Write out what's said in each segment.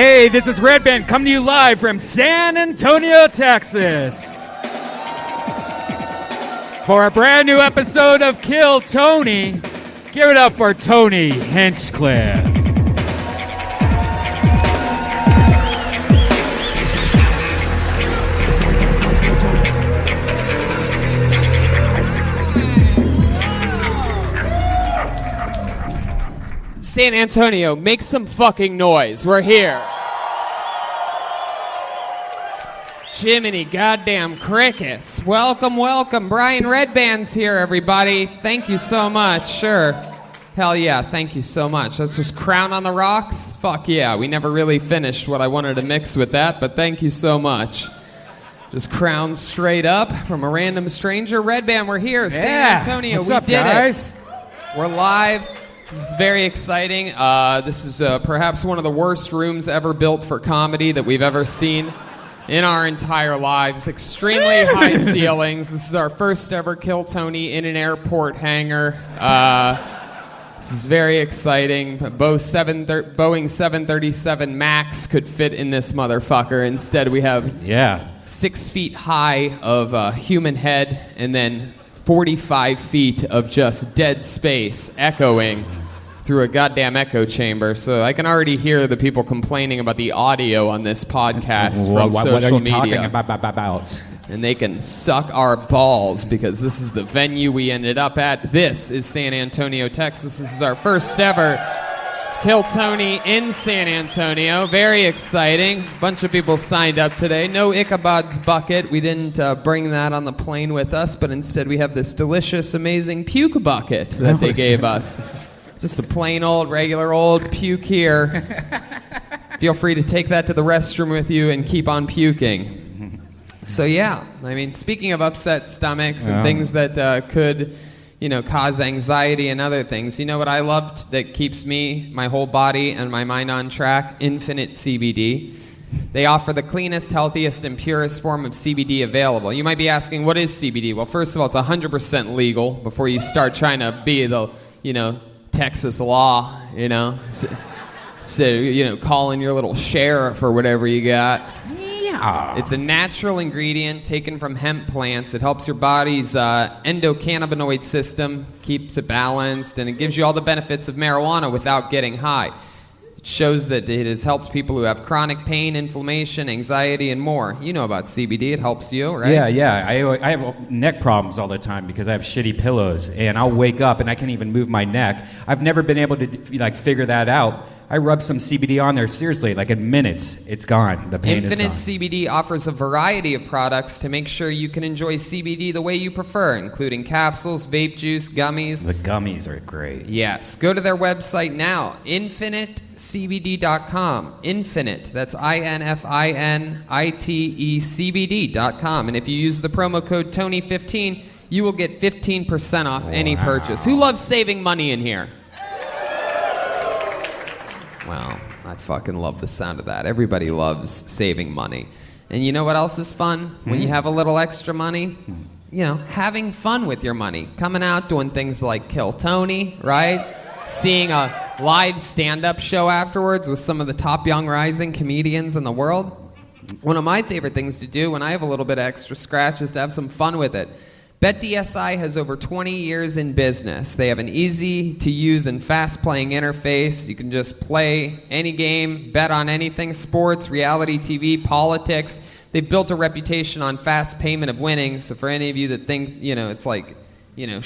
Hey, this is Redban coming to you live from San Antonio, Texas. For a brand new episode of Kill Tony, give it up for Tony Hinchcliffe. San Antonio, make some fucking noise. We're here. Jiminy goddamn crickets. Welcome, welcome. Brian Redban's here, everybody. Thank you so much. Sure. Hell yeah, thank you so much. That's just Crown on the Rocks? Fuck yeah, we never really finished what I wanted to mix with that, but thank you so much. Just Crown straight up from a random stranger. Redban, we're here. Yeah. San Antonio, What's we up, did guys? it. We're live. This is very exciting. This is perhaps one of the worst rooms ever built for comedy that we've ever seen in our entire lives. Extremely high ceilings. This is our first ever Kill Tony in an airport hangar. This is very exciting. Boeing 737 MAX could fit in this motherfucker. Instead, we have 6 feet high of human head and then 45 feet of just dead space echoing through a goddamn echo chamber. So I can already hear the people complaining about the audio on this podcast from social media. What are you talking about? And they can suck our balls because this is the venue we ended up at. This is San Antonio, Texas. This is our first ever Kill Tony in San Antonio. Very exciting. A bunch of people signed up today. No Ichabod's Bucket. We didn't bring that on the plane with us, but instead we have this delicious, amazing puke bucket that they gave us. Just a plain old, regular old puke here. Feel free to take that to the restroom with you and keep on puking. So yeah, I mean, speaking of upset stomachs and things that could, cause anxiety and other things, you know what I loved that keeps me, my whole body, and my mind on track? Infinite CBD. They offer the cleanest, healthiest, and purest form of CBD available. You might be asking, what is CBD? Well, first of all, it's 100% legal before you start trying to be the, Texas law, So, calling your little sheriff or whatever you got. Yeah. It's a natural ingredient taken from hemp plants. It helps your body's endocannabinoid system, keeps it balanced, and it gives you all the benefits of marijuana without getting high. It shows that it has helped people who have chronic pain, inflammation, anxiety, and more. You know about CBD. It helps you, right? Yeah. I have neck problems all the time because I have shitty pillows, and I'll wake up and I can't even move my neck. I've never been able to figure that out. I rub some CBD on there, seriously, in minutes, it's gone. The pain is gone. Infinite CBD offers a variety of products to make sure you can enjoy CBD the way you prefer, including capsules, vape juice, gummies. The gummies are great. Yes. Go to their website now, infinitecbd.com. Infinite, that's INFINITECBD.com. And if you use the promo code TONY15, you will get 15% off any purchase. Who loves saving money in here? Well, I fucking love the sound of that. Everybody loves saving money. And you know what else is fun? When you have a little extra money? Having fun with your money. Coming out, doing things like Kill Tony, right? Seeing a live stand-up show afterwards with some of the top young rising comedians in the world. One of my favorite things to do when I have a little bit of extra scratch is to have some fun with it. BetDSI has over 20 years in business. They have an easy-to-use and fast-playing interface. You can just play any game, bet on anything, sports, reality TV, politics. They've built a reputation on fast payment of winnings. So for any of you that think, it's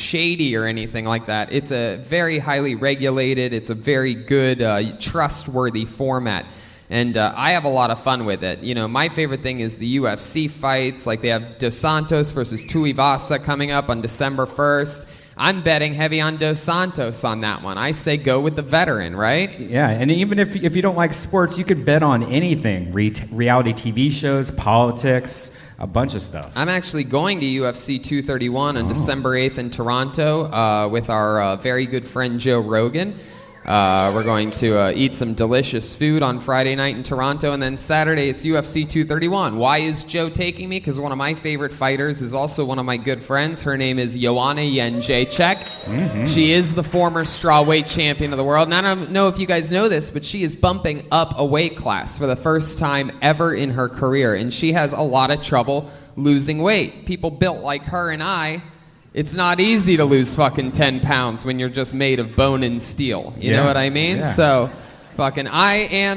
shady or anything like that, it's a very highly regulated, it's a very good, trustworthy format. And I have a lot of fun with it. My favorite thing is the UFC fights. They have Dos Santos versus Tuivasa coming up on December 1st. I'm betting heavy on Dos Santos on that one. I say go with the veteran, right? Yeah, and even if you don't like sports, you could bet on anything. Reality TV shows, politics, a bunch of stuff. I'm actually going to UFC 231 on December 8th in Toronto with our very good friend Joe Rogan. We're going to eat some delicious food on Friday night in Toronto, and then Saturday it's UFC 231. Why is Joe taking me? Because one of my favorite fighters is also one of my good friends. Her name is Joanna Jędrzejczyk. Mm-hmm. She is the former strawweight champion of the world. And I don't know if you guys know this, but she is bumping up a weight class for the first time ever in her career, and she has a lot of trouble losing weight. People built like her and I, it's not easy to lose fucking 10 pounds when you're just made of bone and steel. You know what I mean? Yeah. So,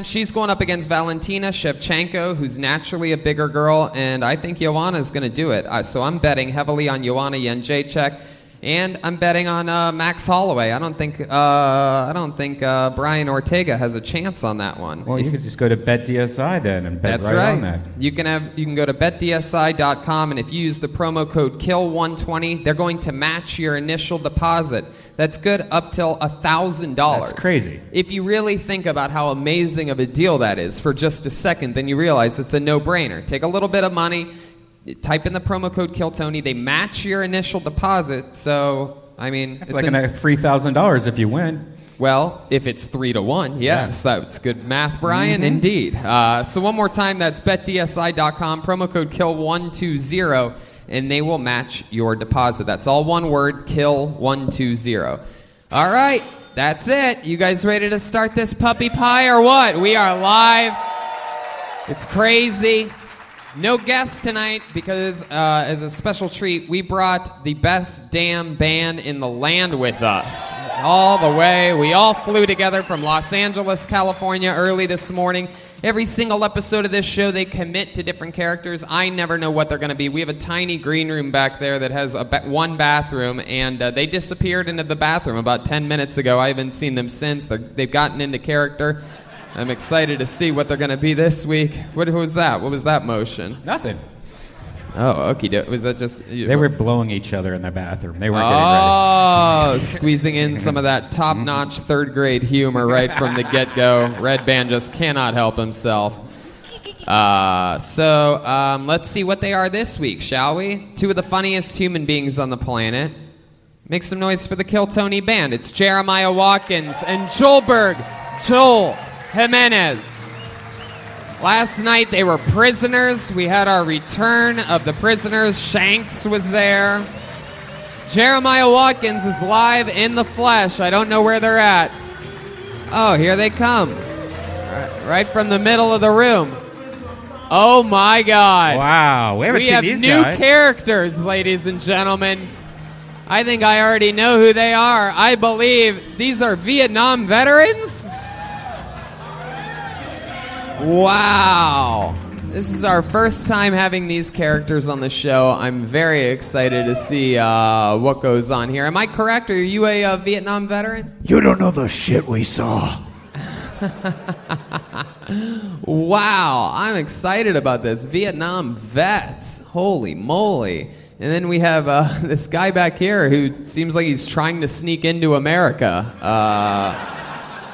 she's going up against Valentina Shevchenko, who's naturally a bigger girl, and I think Joanna's going to do it. So I'm betting heavily on Joanna Jędrzejczyk, and I'm betting on Max Holloway. I don't think Brian Ortega has a chance on that one. Well, you could just go to BetDSI then and bet That's right on that. You can go to betdsi.com, and if you use the promo code KILL120, they're going to match your initial deposit. That's good up till $1,000. That's crazy. If you really think about how amazing of a deal that is for just a second, then you realize it's a no-brainer. Take a little bit of money, type in the promo code KillTony. They match your initial deposit. So, I mean, it's like a free $1,000 if you win. Well, if it's 3-1, yes, that's good math, Brian. Mm-hmm. Indeed. So one more time, that's betdsi.com, promo code KILL120, and they will match your deposit. That's all one word, KILL120. All right, that's it. You guys ready to start this puppy pie or what? We are live. It's crazy. No guests tonight because, as a special treat, we brought the best damn band in the land with us. All the way. We all flew together from Los Angeles, California early this morning. Every single episode of this show, they commit to different characters. I never know what they're going to be. We have a tiny green room back there that has one bathroom, and they disappeared into the bathroom about 10 minutes ago. I haven't seen them since. They've gotten into character. I'm excited to see what they're going to be this week. What was that? What was that motion? Nothing. Oh, okay. Was that just... They were blowing each other in the bathroom. They weren't getting ready. Oh, squeezing in some of that top-notch third-grade humor right from the get-go. Redban just cannot help himself. So let's see what they are this week, shall we? Two of the funniest human beings on the planet. Make some noise for the Kill Tony band. It's Jeremiah Watkins and Joel Jimenez. Last night they were prisoners. We had our return of the prisoners. Shanks was there. Jeremiah Watkins is live in the flesh. I don't know where they're at. Oh, here they come. Right from the middle of the room. Oh my God. Wow. We have new characters, ladies and gentlemen. I think I already know who they are. I believe these are Vietnam veterans. Wow. This is our first time having these characters on the show. I'm very excited to see what goes on here. Am I correct? Are you a Vietnam veteran? You don't know the shit we saw. Wow. I'm excited about this. Vietnam vets. Holy moly. And then we have this guy back here who seems like he's trying to sneak into America.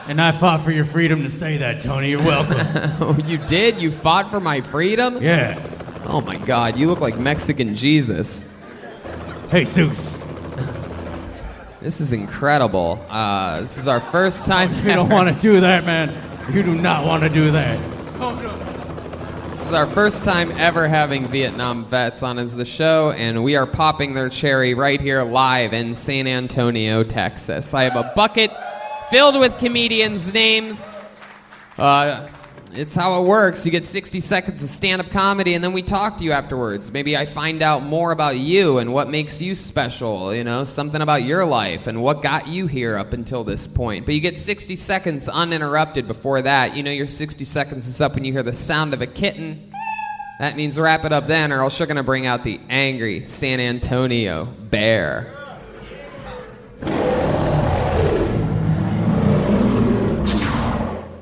And I fought for your freedom to say that, Tony. You're welcome. Oh, you did? You fought for my freedom? Yeah. Oh, my God. You look like Mexican Jesus. Hey, Zeus. This is incredible. This is our first time You don't want to do that, man. You do not want to do that. This is our first time ever having Vietnam vets on as the show, and we are popping their cherry right here live in San Antonio, Texas. I have a bucket filled with comedians' names. It's how it works. You get 60 seconds of stand-up comedy, and then we talk to you afterwards. Maybe I find out more about you and what makes you special, you know, something about your life and what got you here up until this point. But you get 60 seconds uninterrupted before that. You know your 60 seconds is up when you hear the sound of a kitten. That means wrap it up then, or else you're going to bring out the angry San Antonio bear.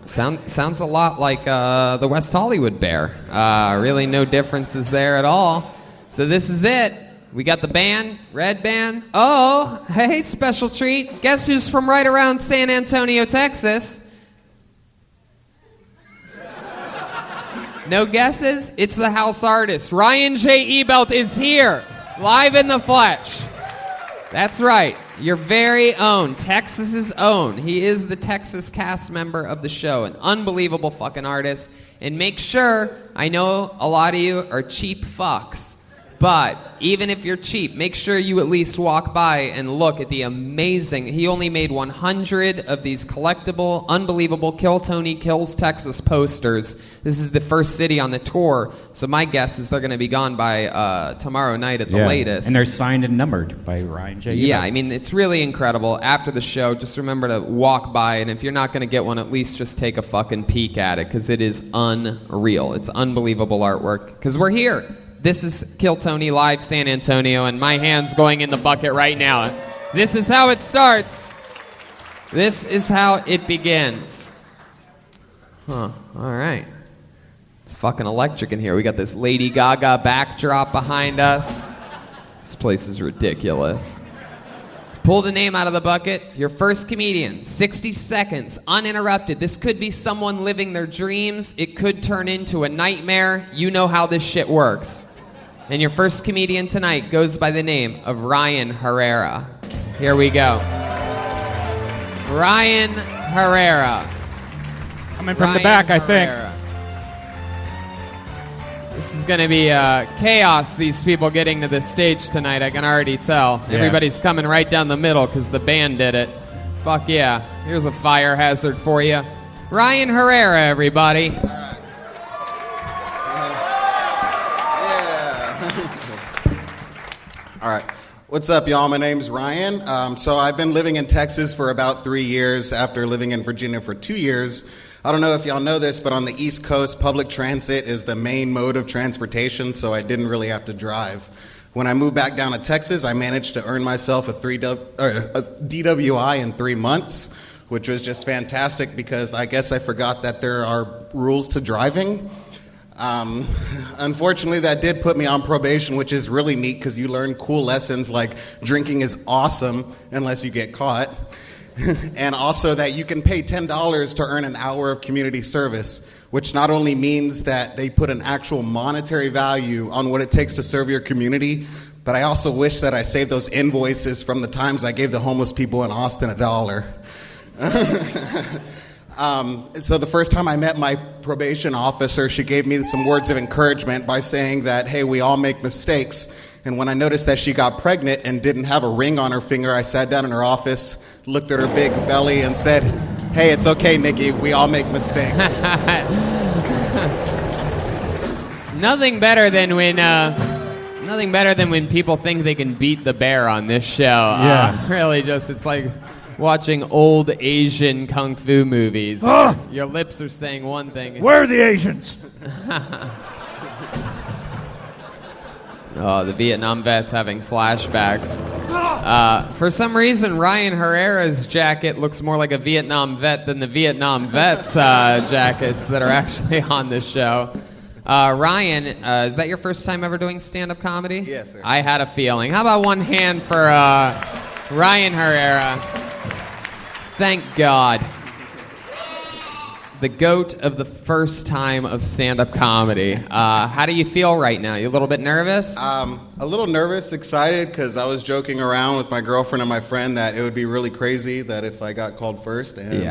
Sounds a lot like the West Hollywood Bear. Really no differences there at all. So this is it. We got the band, Redban. Oh, hey, special treat. Guess who's from right around San Antonio, Texas? No guesses? It's the house artist. Ryan J. Ebelt is here, live in the flesh. That's right. Your very own, Texas's own. He is the Texas cast member of the show, an unbelievable fucking artist. And make sure, I know a lot of you are cheap fucks, but even if you're cheap, make sure you at least walk by and look at the amazing, he only made 100 of these collectible, unbelievable Kill Tony Kills Texas posters. This is the first city on the tour, so my guess is they're going to be gone by tomorrow night at the latest. And they're signed and numbered by Ryan J. Yeah, I mean, it's really incredible. After the show, just remember to walk by, and if you're not going to get one, at least just take a fucking peek at it, because it is unreal. It's unbelievable artwork, because we're here. This is Kill Tony Live San Antonio, and my hand's going in the bucket right now. This is how it starts. This is how it begins. All right. It's fucking electric in here. We got this Lady Gaga backdrop behind us. This place is ridiculous. Pull the name out of the bucket. Your first comedian. 60 seconds, uninterrupted. This could be someone living their dreams. It could turn into a nightmare. You know how this shit works. And your first comedian tonight goes by the name of Ryan Herrera. Here we go. Ryan Herrera. Coming from the back, Herrera. I think. This is going to be chaos, these people getting to the stage tonight, I can already tell. Yeah. Everybody's coming right down the middle because the band did it. Fuck yeah. Here's a fire hazard for you. Ryan Herrera, everybody. All right. What's up, y'all? My name's Ryan. So I've been living in Texas for about 3 years after living in Virginia for 2 years. I don't know if y'all know this, but on the East Coast, public transit is the main mode of transportation, so I didn't really have to drive. When I moved back down to Texas, I managed to earn myself a DWI in 3 months, which was just fantastic because I guess I forgot that there are rules to driving. Unfortunately, that did put me on probation, which is really neat because you learn cool lessons like drinking is awesome unless you get caught. And also that you can pay $10 to earn an hour of community service, which not only means that they put an actual monetary value on what it takes to serve your community, but I also wish that I saved those invoices from the times I gave the homeless people in Austin $1. So the first time I met my probation officer, she gave me some words of encouragement by saying that, hey, we all make mistakes. And when I noticed that she got pregnant and didn't have a ring on her finger, I sat down in her office, looked at her big belly, and said, hey, it's okay, Nikki, we all make mistakes. Nothing better than when people think they can beat the bear on this show. Yeah. Really just, it's like watching old Asian kung fu movies. Your lips are saying one thing. Where are the Asians? Oh, the Vietnam vets having flashbacks. For some reason, Ryan Herrera's jacket looks more like a Vietnam vet than the Vietnam vets' jackets that are actually on this show. Ryan, is that your first time ever doing stand-up comedy? Yes, sir. I had a feeling. How about one hand for Ryan Herrera? Thank God. The GOAT of the first time of stand-up comedy. How do you feel right now? You a little bit nervous? A little nervous, excited, because I was joking around with my girlfriend and my friend that it would be really crazy that if I got called first, and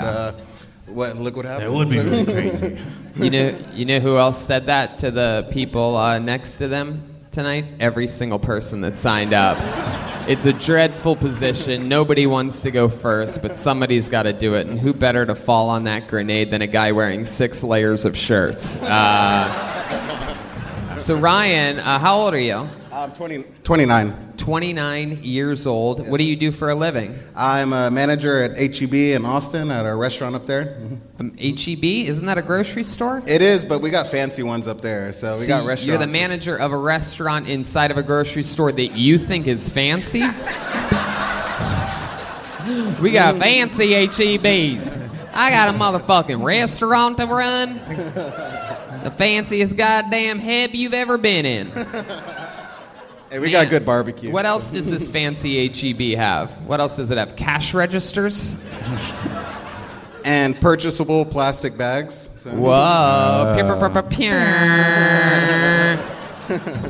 look what happened. That would be really crazy. You know who else said that to the people next to them tonight? Every single person that signed up. It's a dreadful position. Nobody wants to go first, but somebody's got to do it. And who better to fall on that grenade than a guy wearing 6 layers of shirts? So Ryan, how old are you? I'm 29. 29 years old. What do you do for a living? I'm a manager at H-E-B in Austin at a restaurant up there. H-E-B? Isn't that a grocery store? It is, but we got fancy ones up there, so we got restaurants. You're the manager of a restaurant inside of a grocery store that you think is fancy? We got fancy H-E-Bs. I got a motherfucking restaurant to run. The fanciest goddamn heb you've ever been in. Hey, we got good barbecue. What else does this fancy H-E-B have? What else does it have? Cash registers? And purchasable plastic bags. So. Whoa.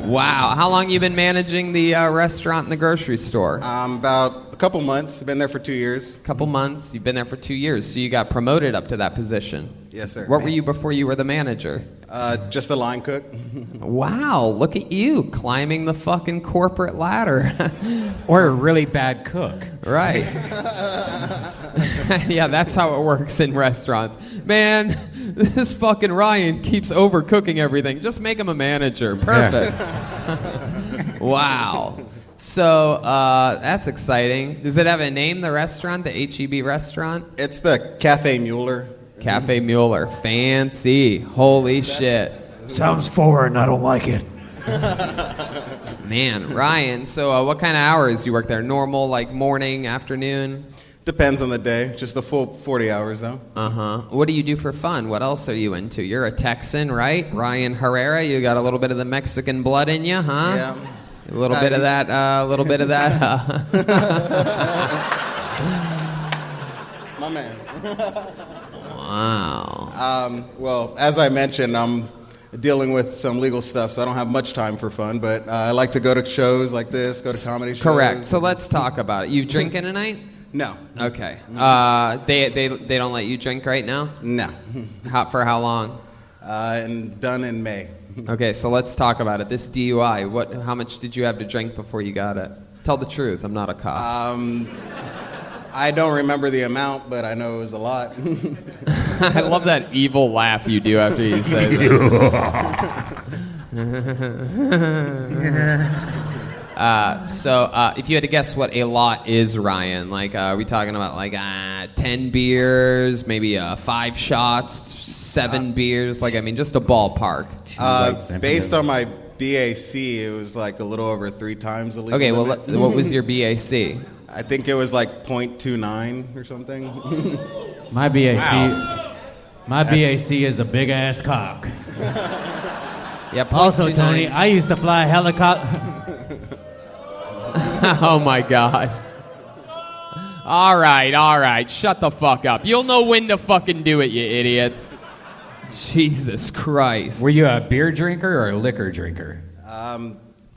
Wow. How long you been managing the restaurant and the grocery store? About a couple months. I've been there for 2 years. Couple months. You've been there for 2 years, so you got promoted up to that position. Yes, sir. What were you before you were the manager? Just a line cook. Wow, look at you climbing the fucking corporate ladder. Or a really bad cook. Right. Yeah, that's how it works in restaurants. Man, this fucking Ryan keeps overcooking everything. Just make him a manager. Perfect. Yeah. Wow. So that's exciting. Does it have a name, the restaurant, the HEB restaurant? It's the Cafe Mueller. Cafe Mueller. Fancy. Holy shit. Sounds foreign. I don't like it. Man, Ryan, so what kind of hours you work there? Normal, like morning, afternoon? Depends on the day. Just the full 40 hours, though. Uh-huh. What do you do for fun? What else are you into? You're a Texan, right? Ryan Herrera, you got a little bit of the Mexican blood in you, huh? Yeah. A little bit of that, My man. Wow. Well, as I mentioned, I'm dealing with some legal stuff, so I don't have much time for fun, but I like to go to shows like this, go to comedy shows. Correct. So let's talk about it. You drinking tonight? No. Okay. They don't let you drink right now? No. For how long? And done in May. Okay, so let's talk about it. This DUI, how much did you have to drink before you got it? Tell the truth. I'm not a cop. I don't remember the amount, but I know it was a lot. I love that evil laugh you do after you say that. So if you had to guess what a lot is, Ryan, like are we talking about like 10 beers, maybe 5 shots, 7 beers? Like, I mean, just a ballpark. Based on my BAC, it was like a little over 3 times the legal Okay, well, limit. what was your BAC? I think it was like 0.29 or something. My BAC is a big ass cock. Yeah. Also, 0.29. Tony, I used to fly a helicopter. Oh my God. All right. Shut the fuck up. You'll know when to fucking do it, you idiots. Jesus Christ. Were you a beer drinker or a liquor drinker?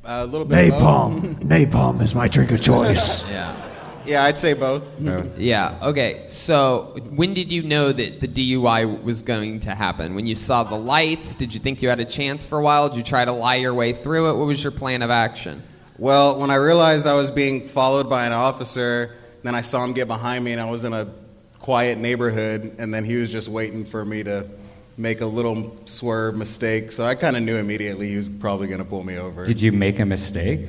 A little bit of both. Napalm is my drink of choice. Yeah, I'd say both. Yeah, okay. So when did you know that the DUI was going to happen? When you saw the lights, did you think you had a chance for a while? Did you try to lie your way through it? What was your plan of action? Well, when I realized I was being followed by an officer, then I saw him get behind me, and I was in a quiet neighborhood, and then he was just waiting for me to make a little swerve mistake. So I kind of knew immediately he was probably going to pull me over. Did you make a mistake?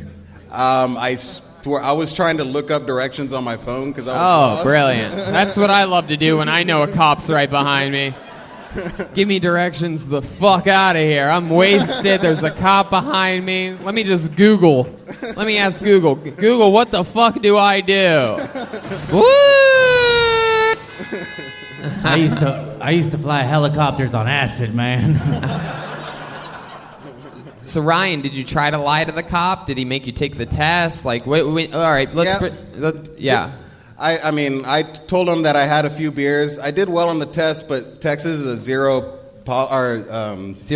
I was trying to look up directions on my phone because I was lost. Brilliant. That's what I love to do when I know a cop's right behind me. Give me directions the fuck out of here. I'm wasted. There's a cop behind me. Let me just Google. Let me ask Google. Google, what the fuck do I do? Woo! I used to fly helicopters on acid, man. So Ryan, did you try to lie to the cop? Did he make you take the test? Like, all right, yeah. I mean, I told him that I had a few beers. I did well on the test, but Texas is a zero tolerance.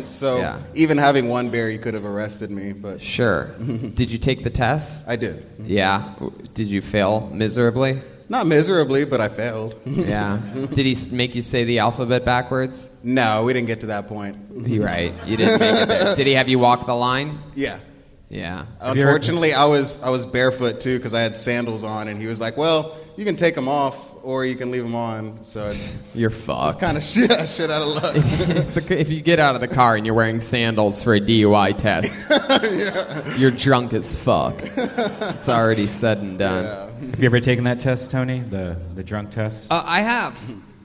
So even having 1 beer, he could have arrested me. But sure. Did you take the test? I did. Yeah. Did you fail miserably? Not miserably, but I failed. Yeah. Did he make you say the alphabet backwards? No, we didn't get to that point. You're right. You didn't make it there. Did he have you walk the line? Yeah. Yeah. Unfortunately, I was barefoot too because I had sandals on, and he was like, "Well, you can take them off, or you can leave them on." So you're fucked. It's kind of shit out of luck. If you get out of the car and you're wearing sandals for a DUI test, you're drunk as fuck. It's already said and done. Yeah. Have you ever taken that test, Tony? The drunk test? I have.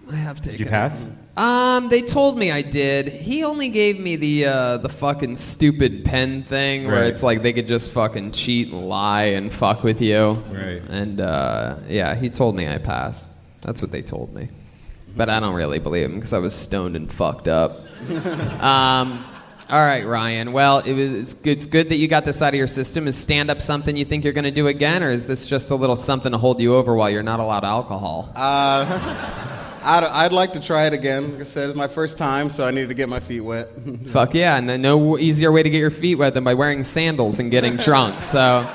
I have taken. Did you pass? They told me I did. He only gave me the fucking stupid pen thing where it's like they could just fucking cheat and lie and fuck with you. Right. And he told me I passed. That's what they told me. But I don't really believe him because I was stoned and fucked up. All right, Ryan. Well, it's good that you got this out of your system. Is stand-up something you think you're going to do again, or is this just a little something to hold you over while you're not allowed alcohol? I'd like to try it again. Like I said, it's my first time, so I need to get my feet wet. Fuck yeah, and then no easier way to get your feet wet than by wearing sandals and getting drunk. So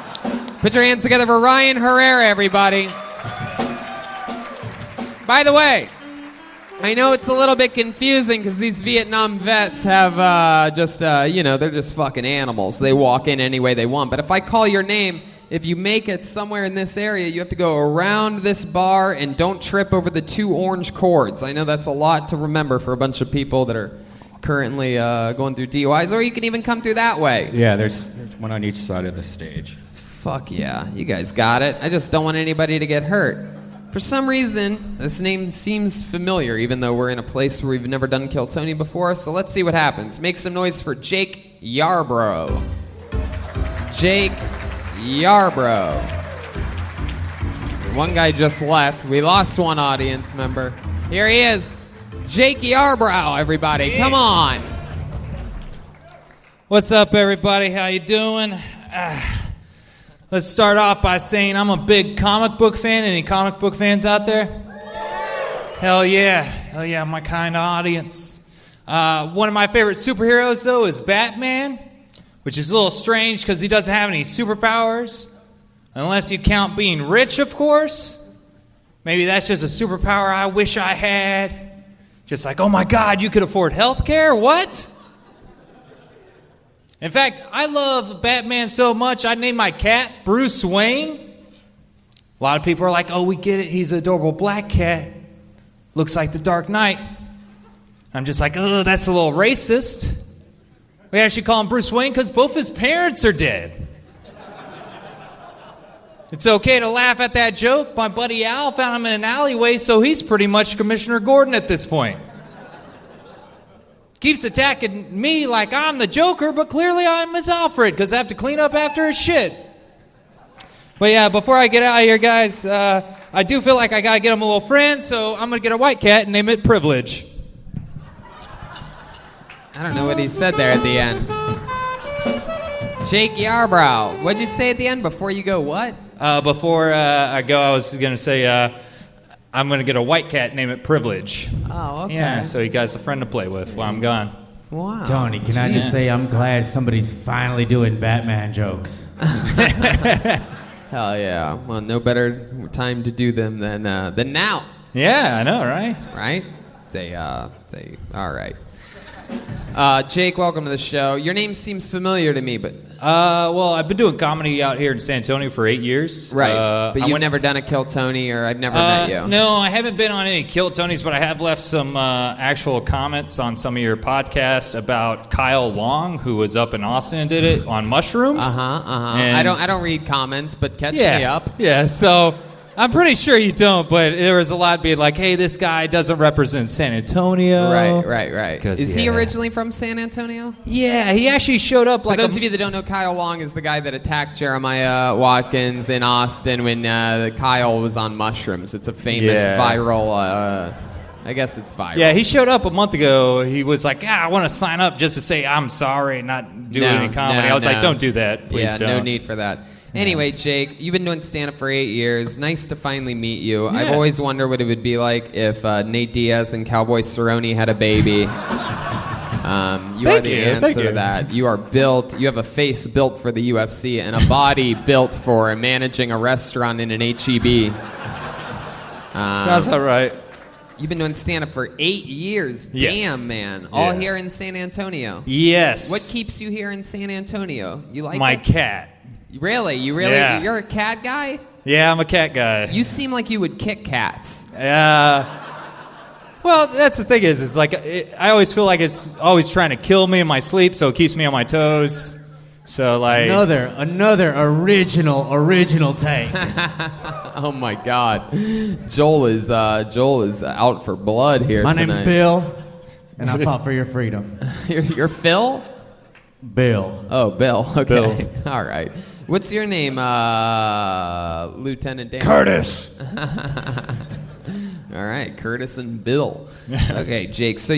put your hands together for Ryan Herrera, everybody. By the way, I know it's a little bit confusing because these Vietnam vets have they're just fucking animals. They walk in any way they want. But if I call your name, if you make it somewhere in this area, you have to go around this bar and don't trip over the 2 orange cords. I know that's a lot to remember for a bunch of people that are currently going through DUIs, or you can even come through that way. Yeah, there's one on each side of the stage. Fuck yeah, you guys got it. I just don't want anybody to get hurt. For some reason, this name seems familiar, even though we're in a place where we've never done Kill Tony before, so let's see what happens. Make some noise for Jake Yarbrough. Jake Yarbrough. One guy just left. We lost one audience member. Here he is. Jake Yarbrough, everybody. Come on. What's up, everybody? How you doing? Let's start off by saying I'm a big comic book fan. Any comic book fans out there? Hell yeah. Hell yeah, my kind of audience. One of my favorite superheroes, though, is Batman, which is a little strange because he doesn't have any superpowers. Unless you count being rich, of course. Maybe that's just a superpower I wish I had. Just like, oh my God, you could afford health care? What? In fact, I love Batman so much, I named my cat Bruce Wayne. A lot of people are like, oh, we get it. He's an adorable black cat. Looks like the Dark Knight. I'm just like, oh, that's a little racist. We actually call him Bruce Wayne because both his parents are dead. It's okay to laugh at that joke. My buddy Al found him in an alleyway, so he's pretty much Commissioner Gordon at this point. Keeps attacking me like I'm the Joker, but clearly I'm Miss Alfred because I have to clean up after his shit. But yeah, before I get out of here, guys, I do feel like I got to get him a little friend, so I'm going to get a white cat and name it Privilege. I don't know what he said there at the end. Jake Yarbrough. What'd you say at the end before you go what? Before I go, I was going to say I'm going to get a white cat, name it Privilege. Oh, okay. Yeah, so you guys a friend to play with while I'm gone. Wow. Tony, can I just say I'm glad somebody's finally doing Batman jokes. Hell yeah. Well, no better time to do them than now. Yeah, I know, right? Right? All right. Jake, welcome to the show. Your name seems familiar to me, but... Well, I've been doing comedy out here in San Antonio for 8 years. Right, but you've never done a Kill Tony, or I've never met you. No, I haven't been on any Kill Tonys, but I have left some actual comments on some of your podcasts about Kyle Long, who was up in Austin and did it on mushrooms. I don't read comments, but catch me up. Yeah, so... I'm pretty sure you don't, but there was a lot being like, hey, this guy doesn't represent San Antonio. Right. Is he originally from San Antonio? Yeah, he actually showed up like... For those of you that don't know, Kyle Long is the guy that attacked Jeremiah Watkins in Austin when Kyle was on mushrooms. It's a famous viral... I guess it's viral. Yeah, he showed up a month ago. He was like, I want to sign up just to say I'm sorry and not do any comedy. I was like, don't do that. Please don't. No need for that. Anyway, Jake, you've been doing stand-up for 8 years. Nice to finally meet you. Yeah. I've always wondered what it would be like if Nate Diaz and Cowboy Cerrone had a baby. You are the answer to that. You are built. You have a face built for the UFC and a body built for managing a restaurant in an HEB. Sounds all right. You've been doing stand-up for 8 years. Yes. Damn, man. All here in San Antonio. Yes. What keeps you here in San Antonio? You like my it? cat. Really? You really? Yeah. You're a cat guy? Yeah, I'm a cat guy. You seem like you would kick cats. Well, that's the thing is like I always feel like it's always trying to kill me in my sleep, so it keeps me on my toes. So like another original take. Oh my God, Joel is out for blood here. My tonight. name's Bill, and I fought for your freedom. You're Phil? Bill. Oh, Bill. Okay. Bill. All right. What's your name, Lieutenant Dan? Curtis. All right, Curtis and Bill. Okay, Jake. So,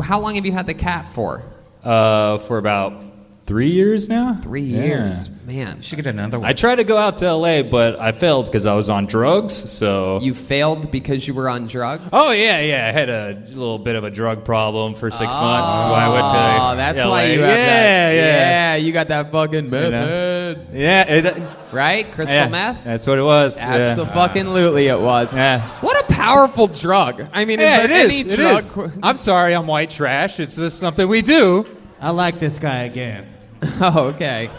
how long have you had the cat for? For about 3 years now. 3 Yeah. years, man. You should get another one. I tried to go out to LA, but I failed because I was on drugs. So You failed because you were on drugs? Oh yeah. I had a little bit of a drug problem for 6 months. So I went to Oh, that's LA. why you have that. Yeah. Yeah, you got that fucking meth You know? head. Yeah. Right? Crystal Yeah, meth? that's what it was. Yeah. Absolutely it was. Yeah. What a powerful drug. I mean, Yeah, is it there any is. It drug... is. I'm sorry, I'm white trash. It's just something we do. I like this guy again. Oh, okay.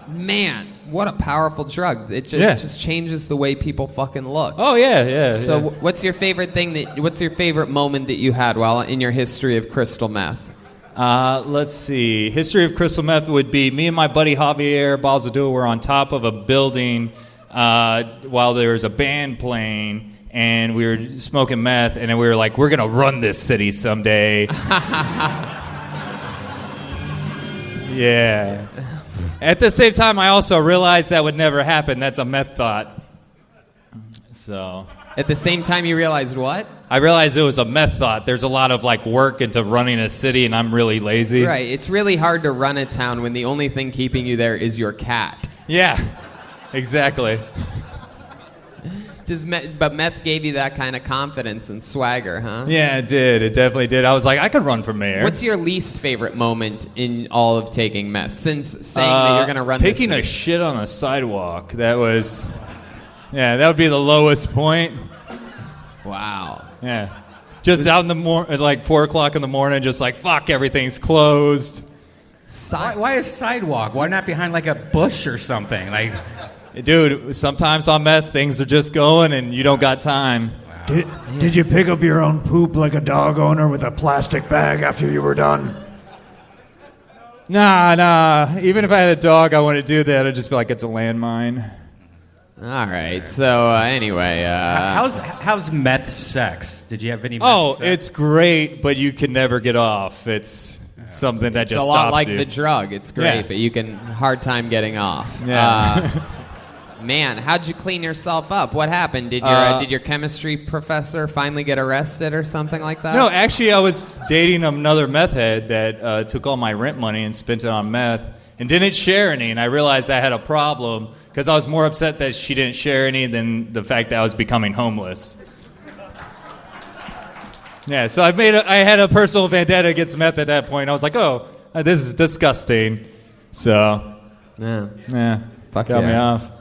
Man, what a powerful drug. It just changes the way people fucking look. Oh yeah. So what's your favorite what's your favorite moment that you had while in your history of crystal meth? Let's see. History of crystal meth would be me and my buddy Javier Balzadua were on top of a building while there was a band playing, and we were smoking meth, and then we were like, we're going to run this city someday. Yeah. At the same time, I also realized that would never happen. That's a meth thought. So... At the same time you realized what? I realized it was a meth thought. There's a lot of work into running a city, and I'm really lazy. Right. It's really hard to run a town when the only thing keeping you there is your cat. Yeah, exactly. But meth gave you that kind of confidence and swagger, huh? Yeah, it did. It definitely did. I was like, I could run for mayor. What's your least favorite moment in all of taking meth? Since saying that you're going to run taking this a city? shit on a sidewalk. That was... Yeah, that would be the lowest point. Wow. Yeah. Just out in the morning, at 4 o'clock in the morning, just fuck, everything's closed. Why a sidewalk? Why not behind a bush or something? Dude, sometimes on meth, things are just going and you don't got time. Did you pick up your own poop like a dog owner with a plastic bag after you were done? Nah. Even if I had a dog, I wouldn't do that. I'd just be like, it's a landmine. All right. So anyway, how's meth sex? Did you have any? Meth Oh, sex? it's great, but you can never get off. It's something that it's just a lot stops like you. the drug. It's great, Yeah. but you can hard time getting off. Yeah. Man, how'd you clean yourself up? What happened? Did your chemistry professor finally get arrested or something like that? No, actually, I was dating another meth head that took all my rent money and spent it on meth and didn't share any. And I realized I had a problem because I was more upset that she didn't share any than the fact that I was becoming homeless. Yeah, so I had a personal vendetta against meth at that point. I was like, oh, this is disgusting. So, Yeah. Fuck got me yeah. off.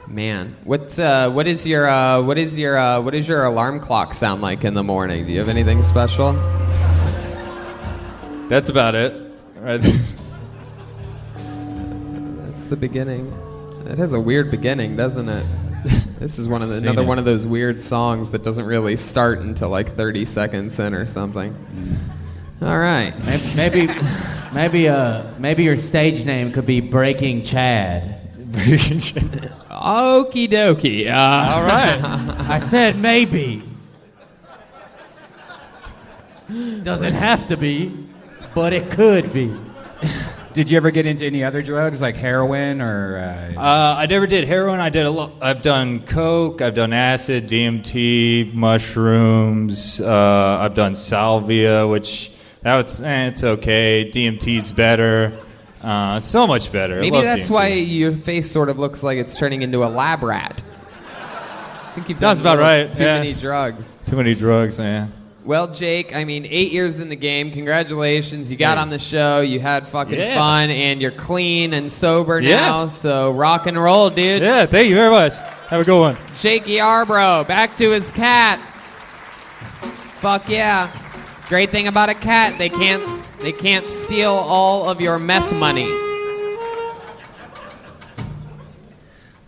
Man, what is your alarm clock sound like in the morning? Do you have anything special? That's about it. Right. That's the beginning. It has a weird beginning, doesn't it? This is another one of those weird songs that doesn't really start until 30 seconds in or something. All right. Maybe your stage name could be Breaking Chad. Okie dokie. All right. I said maybe. Doesn't have to be, but it could be. Did you ever get into any other drugs like heroin or? I never did heroin. I did a lot. I've done coke. I've done acid, DMT, mushrooms. I've done salvia, which it's okay. DMT's better. So much better. Maybe I love that's DMT. why your face sort of looks like it's turning into a lab rat. I think you've done Sounds about right, Too yeah. many drugs. Too many drugs, man. Well, Jake, 8 years in the game. Congratulations. You got on the show. You had fucking fun, and you're clean and sober now. So rock and roll, dude. Yeah, thank you very much. Have a good one. Jake Yarbrough, back to his cat. Fuck yeah. Great thing about a cat, they can't steal all of your meth money.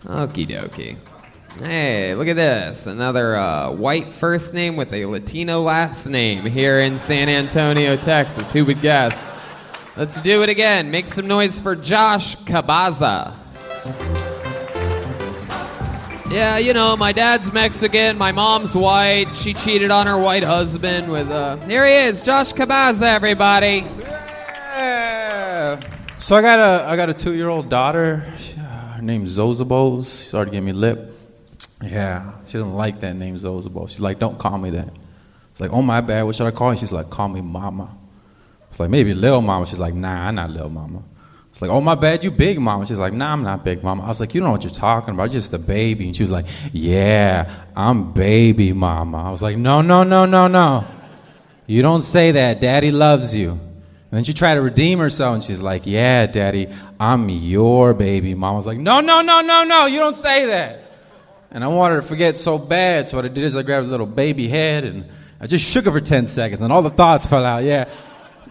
Okie dokie. Hey, look at this. Another white first name with a Latino last name here in San Antonio, Texas. Who would guess? Let's do it again. Make some noise for Josh Cabaza. Yeah, my dad's Mexican, my mom's white. She cheated on her white husband with, here he is, Josh Cabaza, everybody. Yeah. So I got a 2-year-old daughter. Her name's Zozabos. She started giving me lip. Yeah, she doesn't like that name, Zozabos. She's like, don't call me that. It's like, oh, my bad. What should I call you? She's like, call me Mama. was like, maybe Lil Mama. She's like, nah, I'm not Lil Mama. It's like, oh, my bad, you Big Mama. She's like, nah, I'm not Big Mama. I was like, you don't know what you're talking about. You're just a baby. And she was like, yeah, I'm Baby Mama. I was like, no. You don't say that. Daddy loves you. And then she tried to redeem herself, and she's like, yeah, Daddy, I'm your baby Mama. I was like, no, you don't say that. And I wanted her to forget so bad, so what I did is I grabbed a little baby head, and I just shook it for 10 seconds, and all the thoughts fell out, yeah.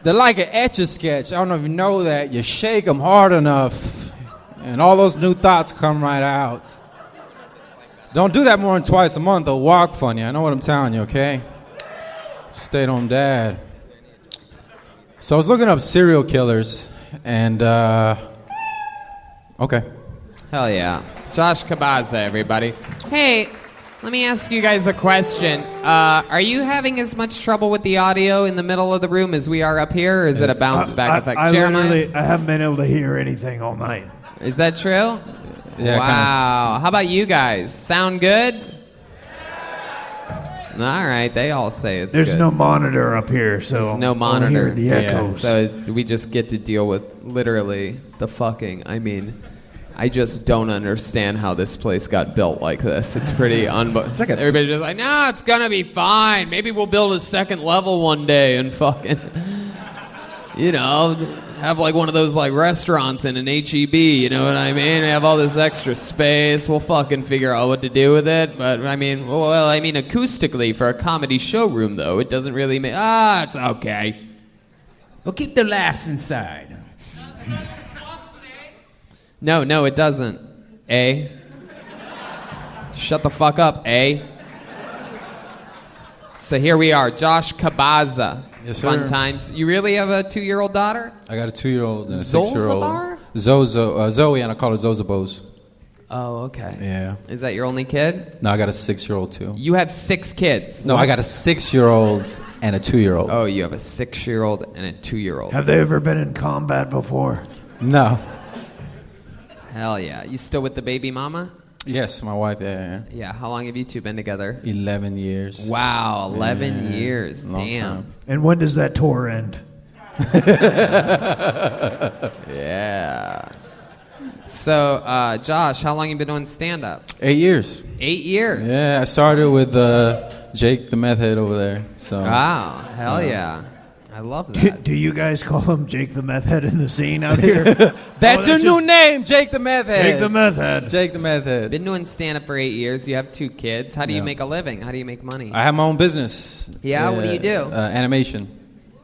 They're like an Etch-a-Sketch. I don't know if you know that. You shake them hard enough, and all those new thoughts come right out. Don't do that more than twice a month. They'll walk funny. I know what I'm telling you, okay? Stay-at-home dad. So I was looking up serial killers, and, okay. Hell yeah. Josh Cabaza, everybody. Hey, let me ask you guys a question. Are you having as much trouble with the audio in the middle of the room as we are up here, or is it a bounce back effect? I Jeremiah? haven't been able to hear anything all night. Is that true? Yeah, wow. How about you guys? Sound good? All right, they all say it's There's good. no monitor up here, so There's no I'll monitor. hear the echoes. So we just get to deal with literally the fucking, I just don't understand how this place got built like this. It's pretty everybody's just like, no, it's gonna be fine. Maybe we'll build a second level one day and fucking, have like one of those like restaurants in an HEB, you know what I mean? Have all this extra space. We'll fucking figure out what to do with it. But acoustically for a comedy showroom though, it doesn't really make, it's okay. We'll keep the laughs inside. No, it doesn't. Shut the fuck up, So here we are, Josh Cabaza. Yes, sir. Fun times. You really have a 2-year-old daughter? I got a 2-year-old and a Zolzabar? 6-year-old. Zoe, and I call her Zozabos. Oh, okay. Yeah. Is that your only kid? No, I got a 6-year-old too. You have 6 kids. No, I got a 6-year-old and a 2-year-old. Oh, you have a 6-year-old and a 2-year-old. Have they ever been in combat before? No. Hell yeah. You still with the baby mama? Yes, my wife, yeah. Yeah, how long have you two been together? 11 years. Wow, 11 years. Long Damn. time. And when does that tour end? Yeah. So, Josh, how long you been doing stand-up? 8 years. 8 years? Yeah, I started with Jake the meth head over there. So. Wow, hell yeah. I love that. Do you guys call him Jake the Meth Head in the scene out here? That's your new name, Jake the meth head. Jake the Meth Head. Jake the meth head. Been doing stand-up for 8 years. You have 2 kids. How do you make a living? How do you make money? I have my own business. Yeah, what do you do? Animation.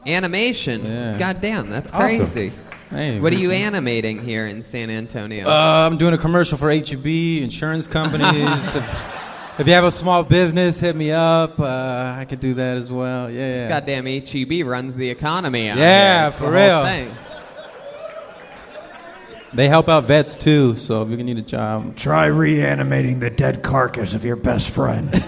Animation? Yeah. God damn, that's Awesome. crazy. Hey, What are you animating here in San Antonio? I'm doing a commercial for HEB, insurance companies. If you have a small business, hit me up. I could do that as well. Yeah. This goddamn HEB runs the economy out Yeah, here. It's for the real. whole thing. They help out vets too, so if you need a job. Try reanimating the dead carcass of your best friend.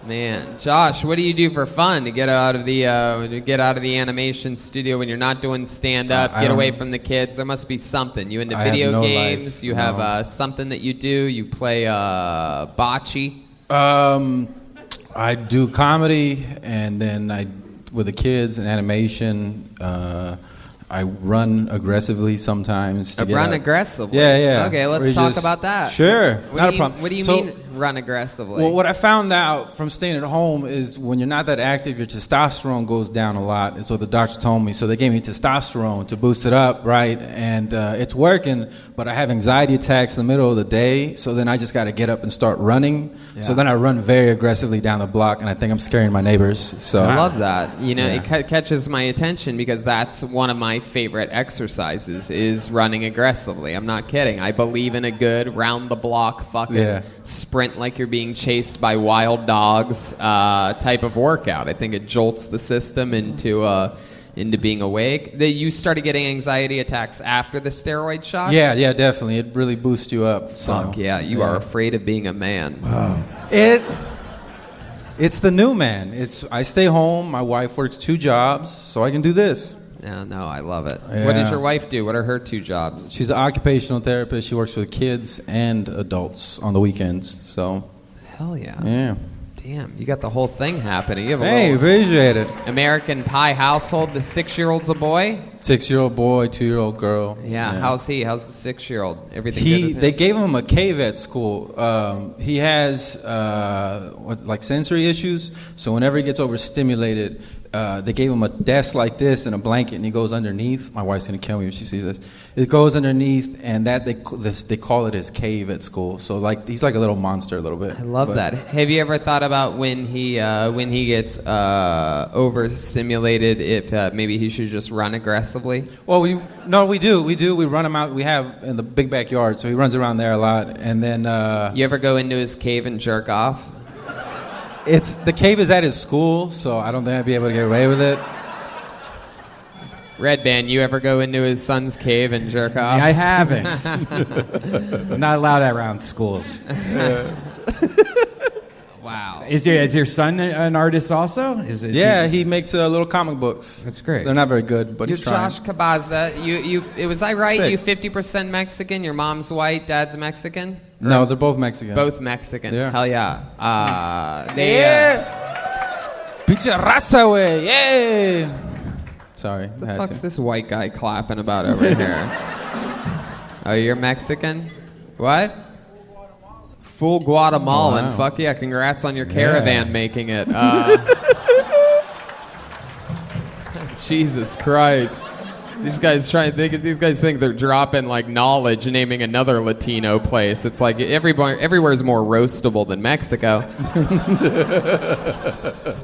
Man, Josh, what do you do for fun to get out of the animation studio when you're not doing stand up? Get away from the kids. There must be something. You into video have no games? life. You have something that you do. You play bocce. I do comedy, and then with the kids and animation. I run aggressively sometimes. Run aggressively? Yeah. Okay, let's talk about that. Sure, not a problem. What do you mean run aggressively? Well, what I found out from staying at home is when you're not that active, your testosterone goes down a lot. Is what the doctor told me. So they gave me testosterone to boost it up, right? And it's working, but I have anxiety attacks in the middle of the day. So then I just got to get up and start running. Yeah. So then I run very aggressively down the block, and I think I'm scaring my neighbors. So I love that. It catches my attention because that's one of my favorite exercises is running aggressively. I'm not kidding. I believe in a good round-the-block fucking sprint like you're being chased by wild dogs type of workout. I think it jolts the system into being awake. You started getting anxiety attacks after the steroid shot? Yeah, definitely. It really boosts you up. So. Fuck yeah. You are afraid of being a man. Wow. It's the new man. I stay home. My wife works 2 jobs, so I can do this. Yeah, no, I love it. Yeah. What does your wife do? What are her 2 jobs? She's an occupational therapist. She works with kids and adults on the weekends. So, hell yeah. Yeah. Damn, you got the whole thing happening. You have a Hey, little appreciate it. American Pie household. The 6-year-old's a boy? 6-year-old boy, 2-year-old girl. Yeah, how's he? How's the 6-year-old? Everything good with him? They gave him a cave at school. He has like sensory issues, so whenever he gets overstimulated, they gave him a desk like this and a blanket, and he goes underneath. My wife's gonna kill me if she sees this. It goes underneath, and that they call it his cave at school. So like he's like a little monster a little bit. I love that. Have you ever thought about when he gets overstimulated, if maybe he should just run aggressively? Well, we do. We run him out. We have in the big backyard, so he runs around there a lot. And then You ever go into his cave and jerk off? the cave is at his school, so I don't think I'd be able to get away with it. Redban, you ever go into his son's cave and jerk off? I haven't. I'm not allowed around schools. Wow. Is your son an artist also? Yeah, he makes little comic books. That's great. They're not very good, but You're he's trying. Josh Cabaza. Was I right? 6. You 50% Mexican. Your mom's white. Dad's Mexican. No, they're both Mexican. Both Mexican. Yeah. Hell yeah. Pinche raza, wey. Yeah. Sorry. What the fuck's this white guy clapping about over here? Oh, you're Mexican? What? Full Guatemalan. Oh, wow. Fuck yeah. Congrats on your caravan making it. Jesus Christ. These guys think they're dropping like knowledge naming another Latino place. It's like everywhere's more roastable than Mexico.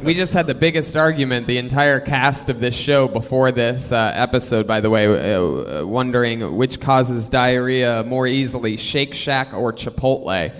We just had the biggest argument, the entire cast of this show before this episode, by the way, wondering which causes diarrhea more easily, Shake Shack or Chipotle.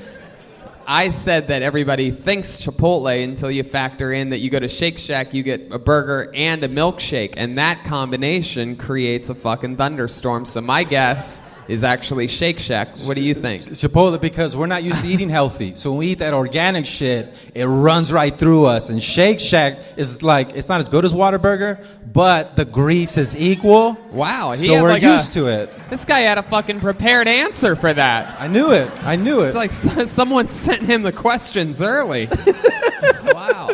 I said that everybody thinks Chipotle until you factor in that you go to Shake Shack, you get a burger and a milkshake, and that combination creates a fucking thunderstorm. So my guess is actually Shake Shack. What do you think? Chipotle, because we're not used to eating healthy. So when we eat that organic shit, it runs right through us. And Shake Shack is like, it's not as good as Whataburger, but the grease is equal. Wow. So we're used to it. This guy had a fucking prepared answer for that. I knew it. It's like someone sent him the questions early. Wow.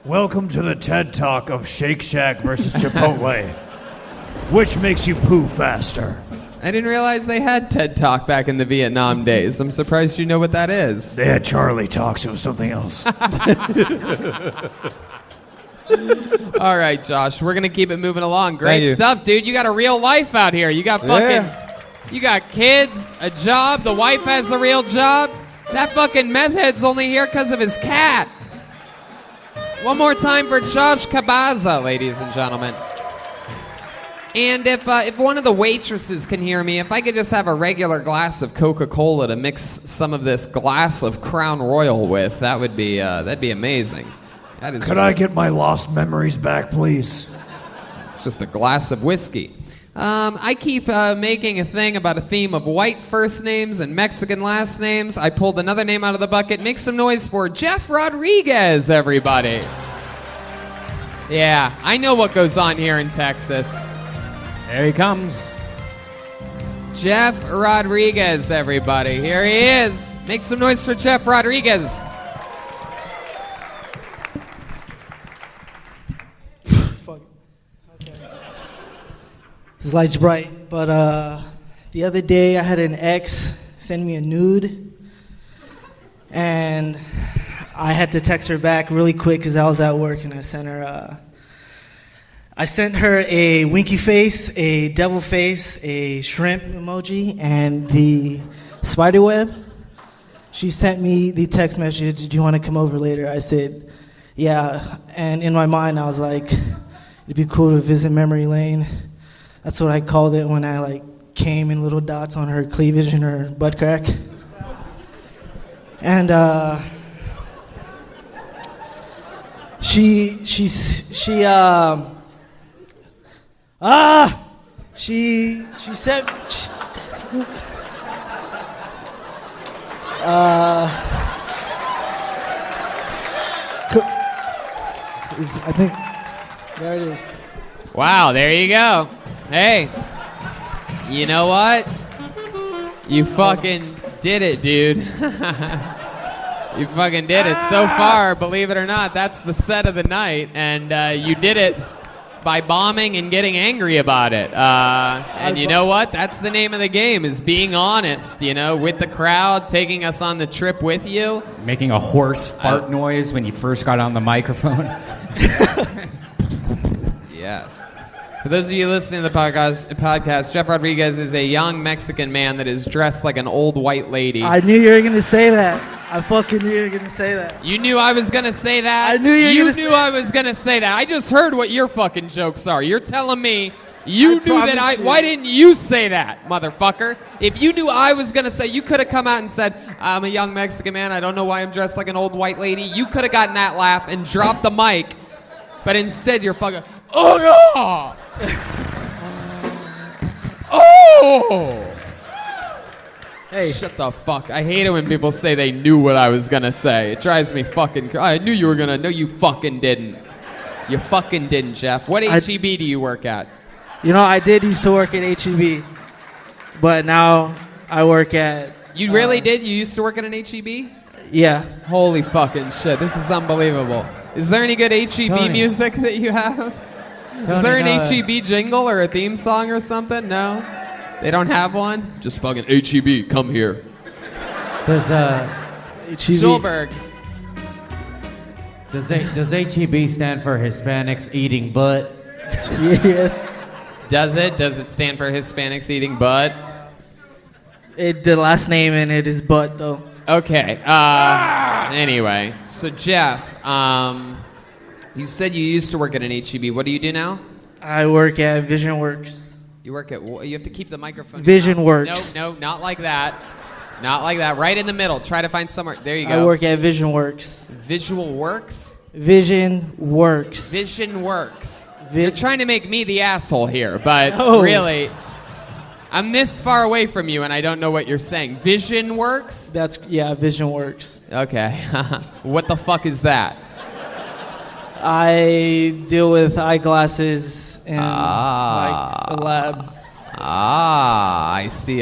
Welcome to the TED Talk of Shake Shack versus Chipotle. Which makes you poo faster? I didn't realize they had TED Talk back in the Vietnam days. I'm surprised you know what that is. They had Charlie Talks. It was something else. All right, Josh, we're going to keep it moving along. Thank Great you. stuff, dude. You got a real life out here. You got you got kids, a job. The wife has a real job. That fucking meth head's only here because of his cat. One more time for Josh Cabaza, ladies and gentlemen. And if one of the waitresses can hear me, if I could just have a regular glass of Coca-Cola to mix some of this glass of Crown Royal with, that'd be amazing. Could I get my lost memories back, please? It's just a glass of whiskey. I keep making a thing about a theme of white first names and Mexican last names. I pulled another name out of the bucket. Make some noise for Jeff Rodriguez, everybody. Yeah, I know what goes on here in Texas. There he comes. Jeff Rodriguez, everybody. Here he is. Make some noise for Jeff Rodriguez. This light's bright, but the other day I had an ex send me a nude, and I had to text her back really quick because I was at work, and I sent her a winky face, a devil face, a shrimp emoji, and the spider web. She sent me the text message, "Did you want to come over later?" I said, "Yeah," and in my mind I was like, it'd be cool to visit memory lane. That's what I called it when I came in little dots on her cleavage and her butt crack. And she said I think there it is. Wow, there you go. Hey, you know what? You fucking did it, dude. You fucking did it. So far, believe it or not, that's the set of the night, and you did it by bombing and getting angry about it. And you know what? That's the name of the game, is being honest, with the crowd, taking us on the trip with you. Making a hoarse fart noise when you first got on the microphone. Yes. For those of you listening to the podcast, Jeff Rodriguez is a young Mexican man that is dressed like an old white lady. I knew you were going to say that. I fucking knew you were going to say that. You knew I was going to say that? I knew you knew I was going to say that. I just heard what your fucking jokes are. You're telling me you knew that Why didn't you say that, motherfucker? If you knew I was going to say, you could have come out and said, I'm a young Mexican man. I don't know why I'm dressed like an old white lady. You could have gotten that laugh and dropped the mic. But instead, you're fucking, oh, yeah! Oh! Hey. Shut the fuck. I hate it when people say they knew what I was gonna say. It drives me fucking I knew you were gonna. No, you fucking didn't. You fucking didn't, Jeff. What HEB do you work at? I did used to work at HEB, but now I work at... You really did? You used to work at an HEB? Yeah. Holy fucking shit. This is unbelievable. Is there any good HEB Tony. music that you have? Is there an HEB jingle or a theme song or something? No? They don't have one? Just fucking HEB, come here. Does Schulberg. does HEB stand for Hispanics eating butt? Yes. Does it? Does it stand for Hispanics eating butt? The last name in it is Butt, though. Okay. Anyway, so Jeff, you said you used to work at an HEB. What do you do now? I work at Vision Works. You work at... You have to keep the microphone... Vision Works. No, not like that. Not like that. Right in the middle. Try to find somewhere... There you go. I work at Vision Works. Visual Works? Vision Works. Vision Works. You're trying to make me the asshole here, but No. really... I'm this far away from you, and I don't know what you're saying. Vision Works? Vision Works. Okay. What the fuck is that? I deal with eyeglasses in a lab. I see.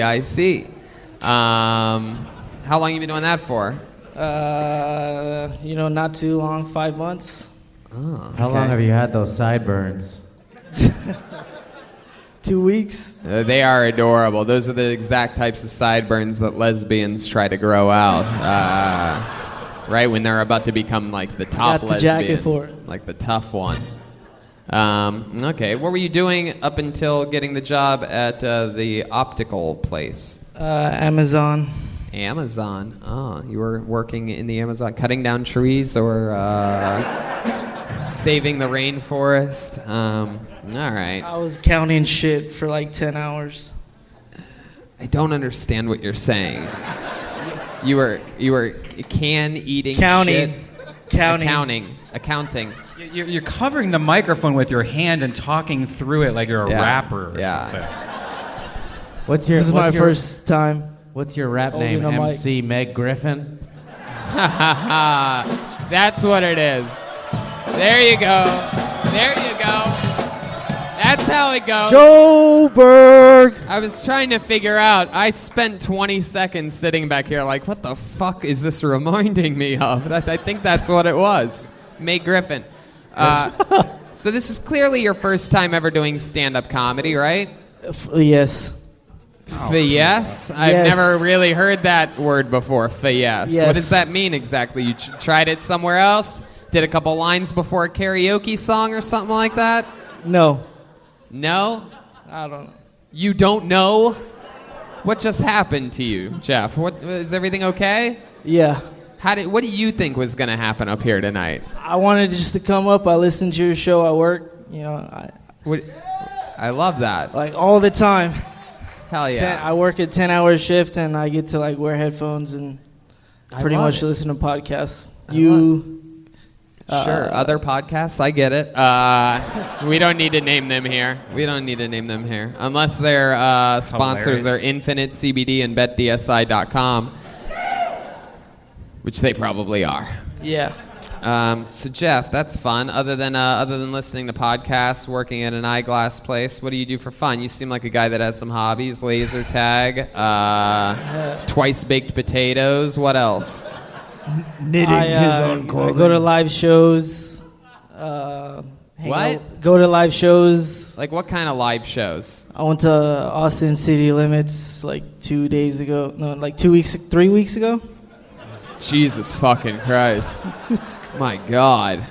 How long you been doing that for? Not too long, 5 months. Oh, How long have you had those sideburns? 2 weeks. They are adorable. Those are the exact types of sideburns that lesbians try to grow out. Right when they're about to become like the top Got the lesbian, jacket for it. like the tough one. Okay, what were you doing up until getting the job at the optical place? Amazon. Amazon. Oh, you were working in the Amazon, cutting down trees or saving the rainforest. All right. I was counting shit for like 10 hours. I don't understand what you're saying. You were eating Counting. shit. Accounting. You're covering the microphone with your hand and talking through it like you're a rapper or something. What's This is my first time. What's your rap Holding name? a mic. MC Meg Griffin? That's what it is. There you go. That's how it goes. Joburg. I was trying to figure out. I spent 20 seconds sitting back here like, what the fuck is this reminding me of? I think that's what it was. Meg Griffin. So this is clearly your first time ever doing stand-up comedy, right? Yes. Yes? I've Yes. never really heard that word before, yes. Yes. What does that mean exactly? You tried it somewhere else? Did a couple lines before a karaoke song or something like that? No. No? I don't know. You don't know? What just happened to you, Jeff? Is everything okay? Yeah. What do you think was going to happen up here tonight? I wanted just to come up. I listened to your show at work. I love that. Like all the time. Hell yeah. I work a 10-hour shift, and I get to like wear headphones and pretty love much it. listen to podcasts. Sure, other podcasts, I get it. We don't need to name them here. Unless their sponsors are Infinite CBD and BetDSI.com, which they probably are. Yeah. So Jeff, that's fun. Other than listening to podcasts, working at an eyeglass place, what do you do for fun? You seem like a guy that has some hobbies: laser tag, twice baked potatoes. What else? knitting his own I clothing. go to live shows. Go to live shows. Like what kind of live shows? I went to Austin City Limits like 2 days ago. No, like 3 weeks ago. Jesus fucking Christ. My God.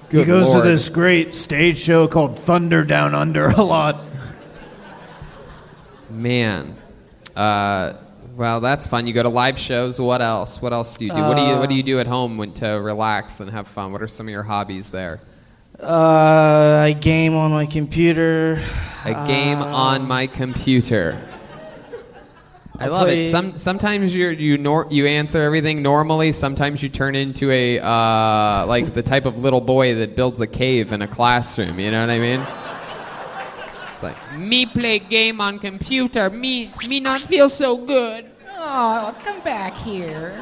Good he goes Lord. to this great stage show called Thunder Down Under a lot. Man. Well, that's fun. You go to live shows. What else? What else do you do? What do you do at home to relax and have fun? What are some of your hobbies there? I game on my computer. A game on my computer. I love it. Sometimes you answer everything normally. Sometimes you turn into a like the type of little boy that builds a cave in a classroom. You know what I mean? It's like me play game on computer. Me not feel so good. Oh, come back here.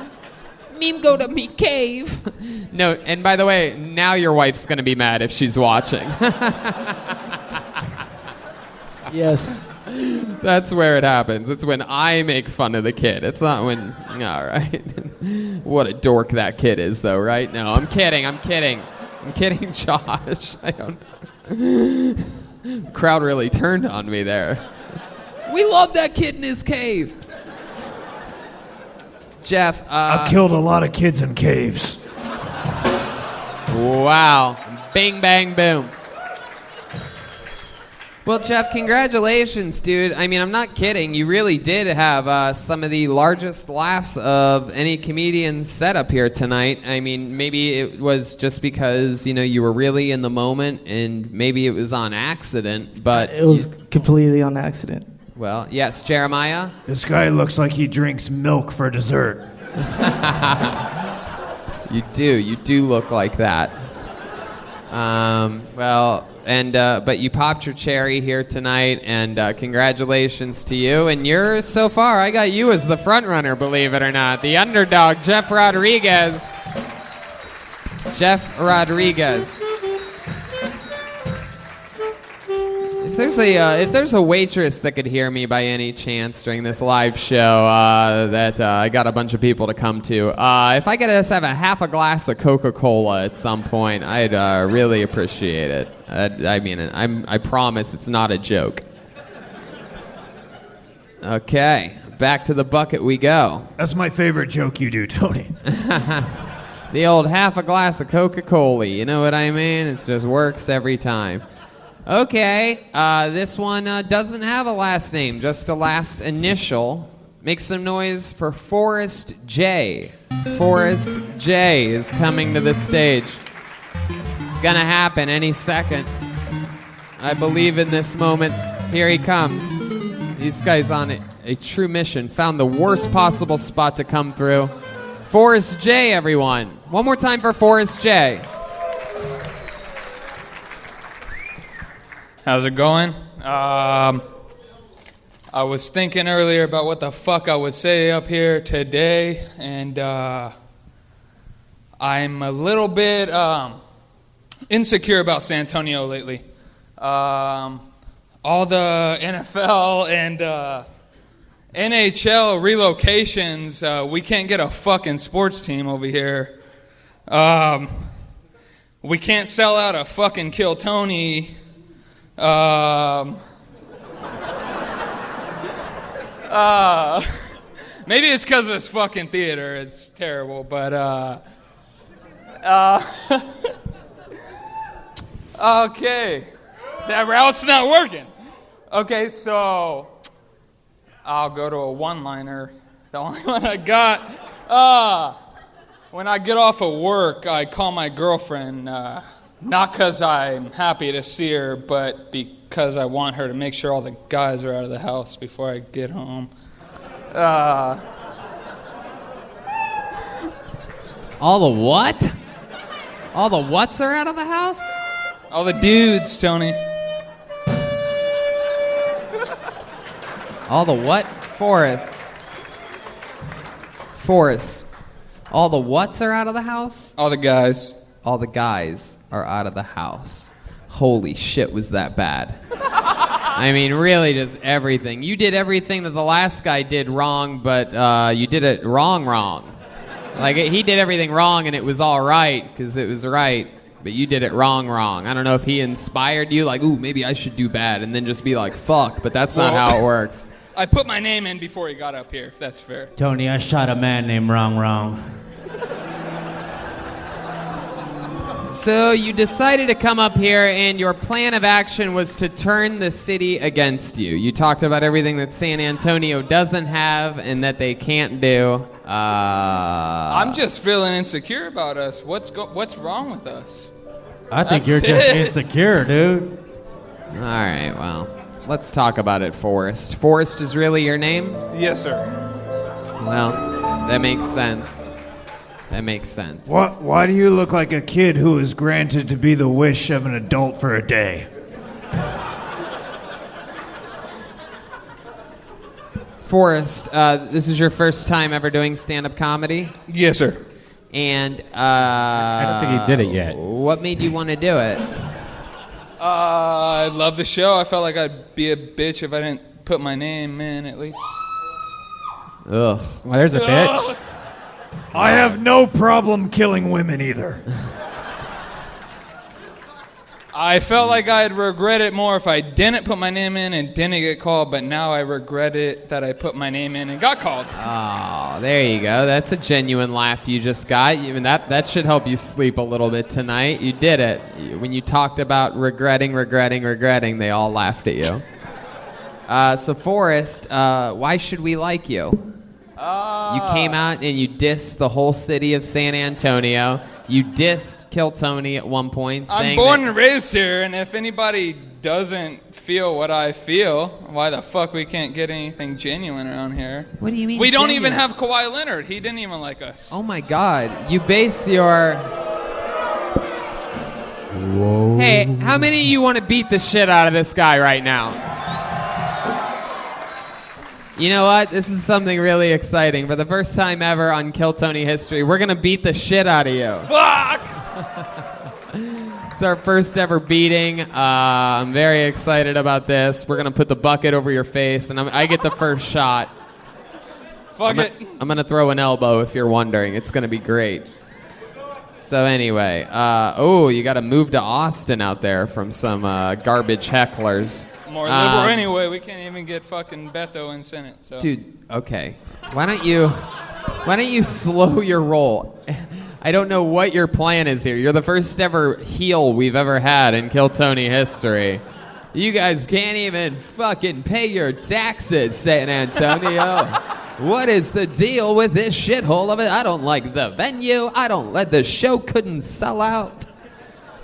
Me go to me cave. No, and by the way, now your wife's gonna be mad if she's watching. Yes. That's where it happens. It's when I make fun of the kid. It's not when... All right. What a dork that kid is, though, right? No, I'm kidding, Josh. I don't know. Crowd really turned on me there. We love that kid in his cave. Jeff, I've killed a lot of kids in caves. Wow. Bing, bang, boom. Well, Jeff, congratulations, dude. I mean, I'm not kidding. You really did have some of the largest laughs of any comedian set up here tonight. I mean, maybe it was just because, you were really in the moment, and maybe it was on accident, but... It was completely on accident. Well, yes, Jeremiah? This guy looks like he drinks milk for dessert. You do look like that. But you popped your cherry here tonight, and congratulations to you. And so far, I got you as the front runner, believe it or not. The underdog, Jeff Rodriguez. If there's a waitress that could hear me by any chance during this live show that I got a bunch of people to come to, if I could just have half a glass of Coca-Cola at some point, I'd really appreciate it. I promise it's not a joke. Okay, back to the bucket we go. That's my favorite joke you do, Tony. The old half a glass of Coca-Cola, you know what I mean? It just works every time. Okay, this one doesn't have a last name, just a last initial. Make some noise for Forrest J. Forrest J is coming to the stage. It's gonna happen any second. I believe in this moment. Here he comes. These guys on a true mission. Found the worst possible spot to come through. Forrest J, everyone. One more time for Forrest J. How's it going? I was thinking earlier about what the fuck I would say up here today, and I'm a little bit insecure about San Antonio lately. All the NFL and NHL relocations, we can't get a fucking sports team over here. We can't sell out a fucking Kill Tony. Maybe it's because of this fucking theater. It's terrible, but okay, that route's not working. Okay, so I'll go to a one-liner. The only one I got. When I get off of work, I call my girlfriend. Not because I'm happy to see her, but because I want her to make sure all the guys are out of the house before I get home. All the what? All the whats are out of the house? All the dudes, Tony. All the what? Forrest. All the whats are out of the house? All the guys. All the guys are out of the house. Holy shit, was that bad. I mean, really just everything. You did everything that the last guy did wrong, but you did it wrong. Like, he did everything wrong and it was all right because it was right, but you did it wrong. I don't know if he inspired you, like, ooh, maybe I should do bad, and then just be like, fuck, but that's not how it works. I put my name in before he got up here, if that's fair. Tony, I shot a man named Wrong. So you decided to come up here, and your plan of action was to turn the city against you. You talked about everything that San Antonio doesn't have and that they can't do. I'm just feeling insecure about us. What's wrong with us? I think That's you're just it. insecure, dude. All right, well, let's talk about it, Forrest. Forrest is really your name? Yes, sir. Well, that makes sense. That makes sense. Why do you look like a kid who is granted to be the wish of an adult for a day? Forrest, this is your first time ever doing stand-up comedy? Yes, sir. And I don't think he did it yet. What made you want to do it? I love the show. I felt like I'd be a bitch if I didn't put my name in, at least. Ugh. Well, there's a bitch. I have no problem killing women either. I felt like I'd regret it more if I didn't put my name in and didn't get called, but now I regret it that I put my name in and got called. Oh, there you go. That's a genuine laugh you just got. Even that should help you sleep a little bit tonight. You did it. When you talked about regretting, they all laughed at you. So, Forrest, why should we like you? You came out and you dissed the whole city of San Antonio. You dissed Kill Tony at one point. I'm born and raised here, and if anybody doesn't feel what I feel, why the fuck we can't get anything genuine around here? What do you mean We don't genuine? even have Kawhi Leonard. He didn't even like us. Oh my God. You base your... Whoa. Hey, how many of you want to beat the shit out of this guy right now? You know what? This is something really exciting. For the first time ever on Kill Tony history, we're going to beat the shit out of you. Fuck! It's our first ever beating. I'm very excited about this. We're going to put the bucket over your face, and I get the first shot. Fuck it. I'm going to throw an elbow if you're wondering. It's going to be great. So anyway, you got to move to Austin out there from some garbage hecklers. More liberal anyway. We can't even get fucking Beto in Senate. So. Dude, okay. Why don't you slow your roll? I don't know what your plan is here. You're the first ever heel we've ever had in Kill Tony history. You guys can't even fucking pay your taxes, San Antonio. What is the deal with this shithole of it? I don't like the venue. I don't let the show couldn't sell out.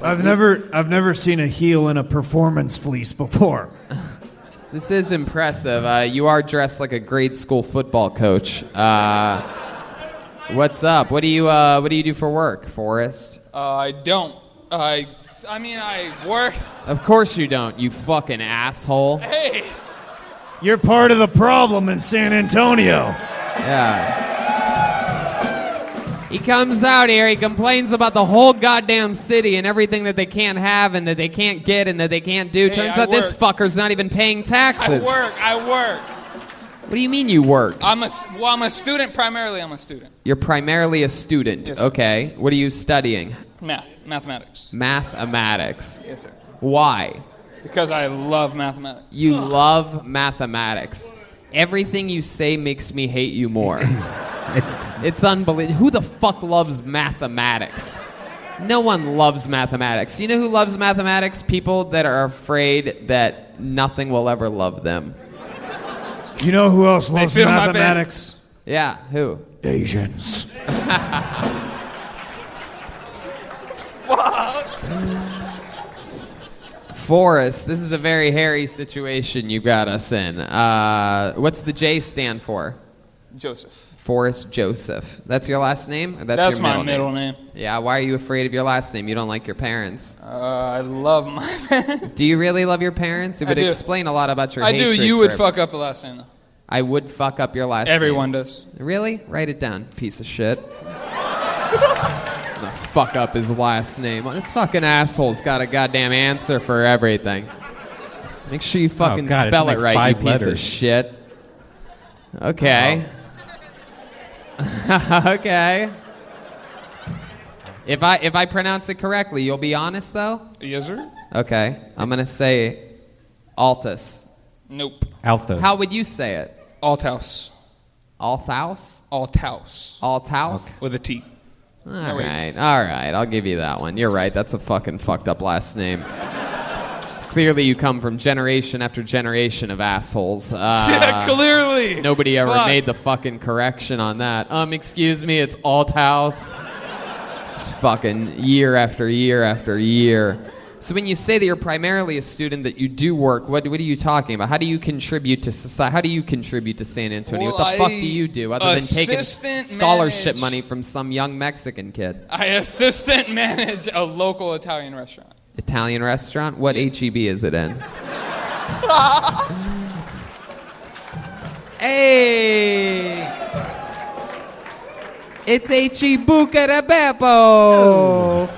I've never seen a heel in a performance fleece before. This is impressive. You are dressed like a grade school football coach. What's up? What do you do for work, Forrest? I don't. I mean, I work. Of course you don't, you fucking asshole. Hey. You're part of the problem in San Antonio. Yeah. He comes out here, he complains about the whole goddamn city and everything that they can't have and that they can't get and that they can't do. Hey, Turns out this fucker's not even paying taxes. I work. What do you mean you work? I'm a student. Primarily, I'm a student. You're primarily a student. Yes, sir. Okay. What are you studying? Mathematics. Mathematics. Yes, sir. Why? Because I love mathematics. You love mathematics. Everything you say makes me hate you more. It's unbelievable. Who the fuck loves mathematics? No one loves mathematics. You know who loves mathematics? People that are afraid that nothing will ever love them. You know who else loves feel my mathematics? Yeah, who? Asians. Forrest, this is a very hairy situation you got us in. What's the J stand for? Joseph. Forrest Joseph. That's your last name? Or That's your my middle name. Yeah, why are you afraid of your last name? You don't like your parents. I love my parents. Do you really love your parents? It would explain a lot about your I do. hatred You would for- fuck up the last name, though. I would fuck up your last Everyone name. does. Really? Write it down, piece of shit. I'm gonna fuck up his last name. This fucking asshole's got a goddamn answer for everything. Make sure you fucking God, it's spell like it right, 5 you piece of letters. shit. Okay. Okay. If I pronounce it correctly, you'll be honest though? Yes, sir. Okay. I'm gonna say Altus. Nope. Althos. How would you say it? Althouse. Althaus? Althouse. Althaus? With a T. All right. I'll give you that one. You're right. That's a fucking fucked up last name. Clearly, you come from generation after generation of assholes. Yeah, clearly. Nobody ever Fuck. made the fucking correction on that. Excuse me, it's Althaus. It's fucking year after year after year. So when you say that you're primarily a student, that you do work, what are you talking about? How do you contribute to society? How do you contribute to San Antonio? Well, what the fuck do you do other than taking assistant scholarship manage- money from some young Mexican kid? I assistant manage a local Italian restaurant. Italian restaurant? What HEB is it in? Hey! It's H.E. Buca de Beppo!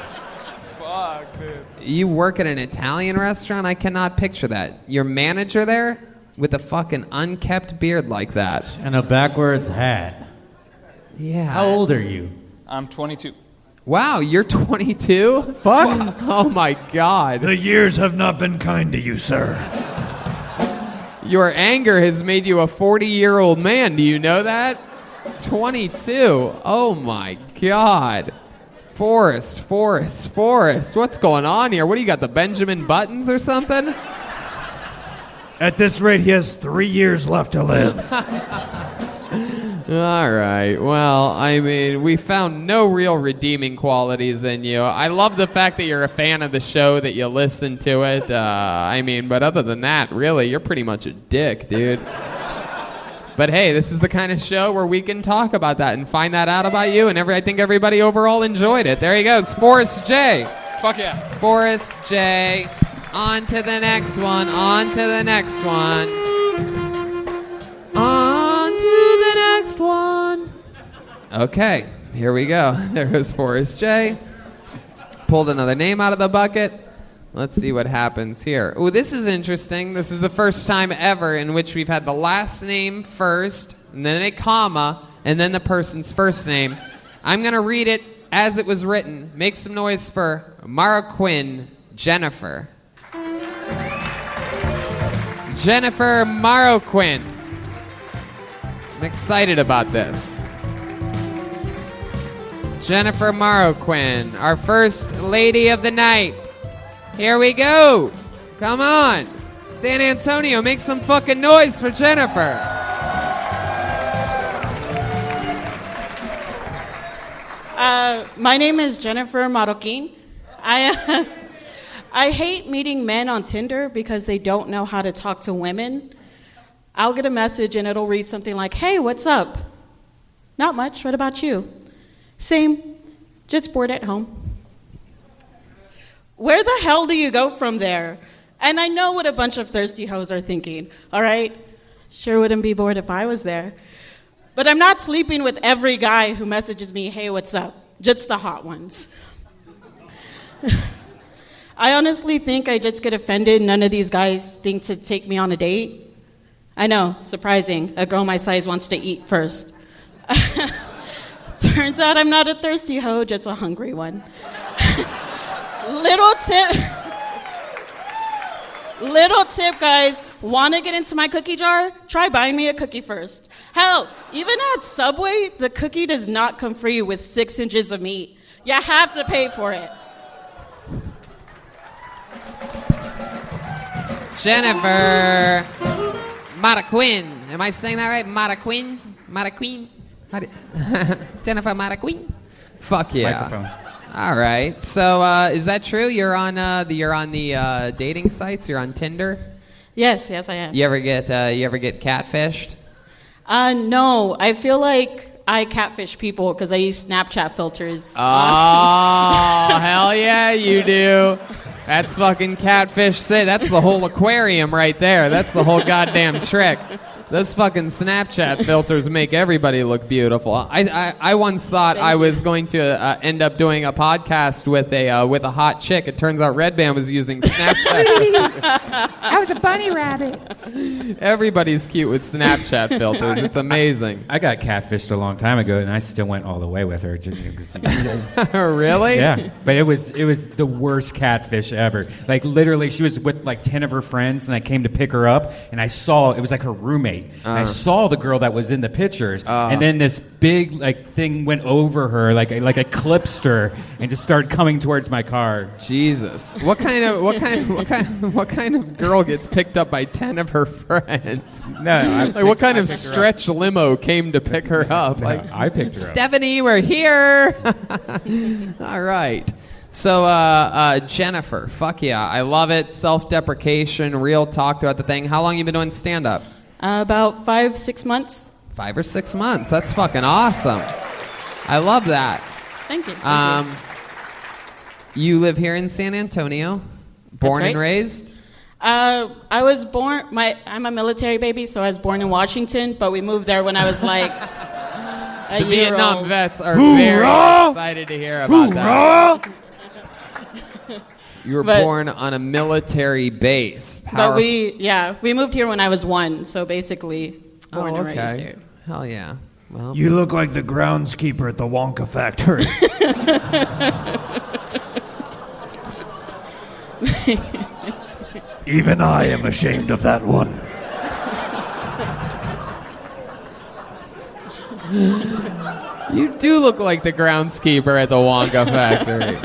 Fuck, dude. You work at an Italian restaurant? I cannot picture that. Your manager there? With a fucking unkept beard like that. And a backwards hat. Yeah. How old are you? I'm 22. Wow, you're 22? Fuck. Oh my god. The years have not been kind to you, sir. Your anger has made you a 40-year-old man. Do you know that? 22. Oh my god. Forrest. What's going on here? What do you got, the Benjamin Buttons or something? At this rate, he has 3 years left to live. All right. Well, I mean, we found no real redeeming qualities in you. I love the fact that you're a fan of the show, that you listen to it. But other than that, really, you're pretty much a dick, dude. But hey, this is the kind of show where we can talk about that and find that out about you, and I think everybody overall enjoyed it. There he goes, Forrest J. Fuck yeah. Forrest J. On to the next one. On to the next one. On to the next one. Okay, here we go. There goes Forrest J. Pulled another name out of the bucket. Let's see what happens here. Oh, this is interesting. This is the first time ever in which we've had the last name first, and then a comma, and then the person's first name. I'm going to read it as it was written. Make some noise for Marroquin Jennifer. Jennifer Marroquin. I'm excited about this. Jennifer Marroquin, our first lady of the night. Here we go. Come on. San Antonio, make some fucking noise for Jennifer. My name is Jennifer Marroquin. I hate meeting men on Tinder because they don't know how to talk to women. I'll get a message and it'll read something like, "Hey, what's up?" "Not much. What about you?" "Same. Just bored at home." Where the hell do you go from there? And I know what a bunch of thirsty hoes are thinking, all right? Sure wouldn't be bored if I was there. But I'm not sleeping with every guy who messages me, "Hey, what's up?" Just the hot ones. I honestly think I just get offended none of these guys think to take me on a date. I know, surprising. A girl my size wants to eat first. Turns out I'm not a thirsty hoe, just a hungry one. Little tip, guys. Want to get into my cookie jar? Try buying me a cookie first. Hell, even at Subway, the cookie does not come free with 6 inches of meat. You have to pay for it. Jennifer Marroquin. Am I saying that right? Marroquin? Jennifer Marroquin? Fuck yeah. Microphone. All right. So is that true? You're on the dating sites. You're on Tinder. Yes, I am. You ever get catfished? No, I feel like I catfish people because I use Snapchat filters. Oh, hell yeah, you do. That's fucking catfish. That's the whole aquarium right there. That's the whole goddamn trick. Those fucking Snapchat filters make everybody look beautiful. I once thought I was going to end up doing a podcast with a hot chick. It turns out Redban was using Snapchat. I was a bunny rabbit. Everybody's cute with Snapchat filters. It's amazing. I got catfished a long time ago, and I still went all the way with her. Really? Yeah, but it was the worst catfish ever. Like literally, she was with like 10 of her friends, and I came to pick her up, and I saw it was like her roommate. I saw the girl that was in the pictures, and then this big like thing went over her, like eclipsed her, and just started coming towards my car. Jesus, what kind of girl gets picked up by 10 of her friends? No, what kind of stretch limo came to pick her up? No, I picked her up. Stephanie, we're here. All right. So, Jennifer, fuck yeah, I love it. Self-deprecation, real talk throughout the thing. How long you been doing stand-up? About 5-6 months. 5 or 6 months. That's fucking awesome. I love that. Thank you. You live here in San Antonio, born and raised? I was born. I'm a military baby, so I was born in Washington, but we moved there when I was like a the year Vietnam old. vets are very excited to hear about that. You were born on a military base. But we moved here when I was 1, so basically born and raised here. Hell yeah. Well, You look like the groundskeeper at the Wonka factory. Even I am ashamed of that one. you do look like the groundskeeper at the Wonka factory.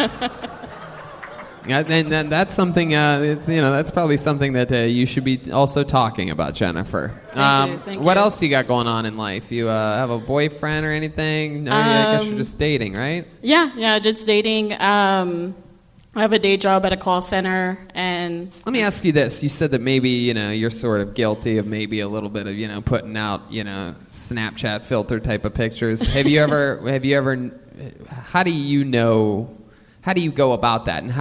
And that's something, that's probably something that you should be also talking about, Jennifer. Thank you. What else do you got going on in life? You have a boyfriend or anything? No, I guess you're just dating, right? Yeah, just dating. I have a day job at a call center, and let me ask you this: you said that maybe you're sort of guilty of maybe a little bit of putting out Snapchat filter type of pictures. Have you ever? How do you know? How do you go about that? And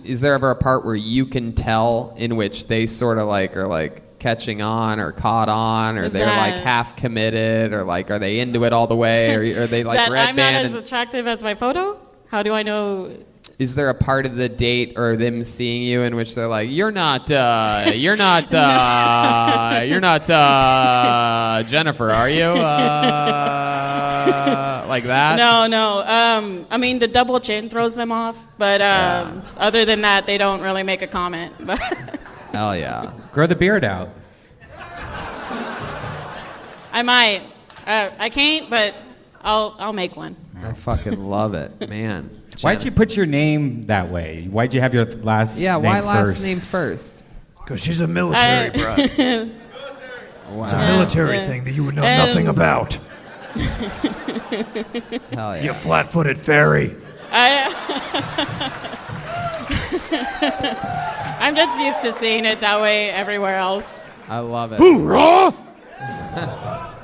is there ever a part where you can tell in which they sort of are catching on or caught on, or they're half committed, or are they into it all the way, or are they that Redban? I'm not as attractive as my photo? How do I know? Is there a part of the date or them seeing you in which they're like, you're not Jennifer, are you? Like that? No. I mean, the double chin throws them off, but other than that, they don't really make a comment. Hell yeah. Grow the beard out. I might. I can't, but I'll make one. I fucking love it, man. Why'd you put your name that way? Why'd you have your last name why last first? name first? Because she's a military brat. Wow. It's a military thing that you would know nothing about. Hell yeah. You flat-footed fairy. I'm just used to seeing it that way everywhere else. I love it. Hoorah!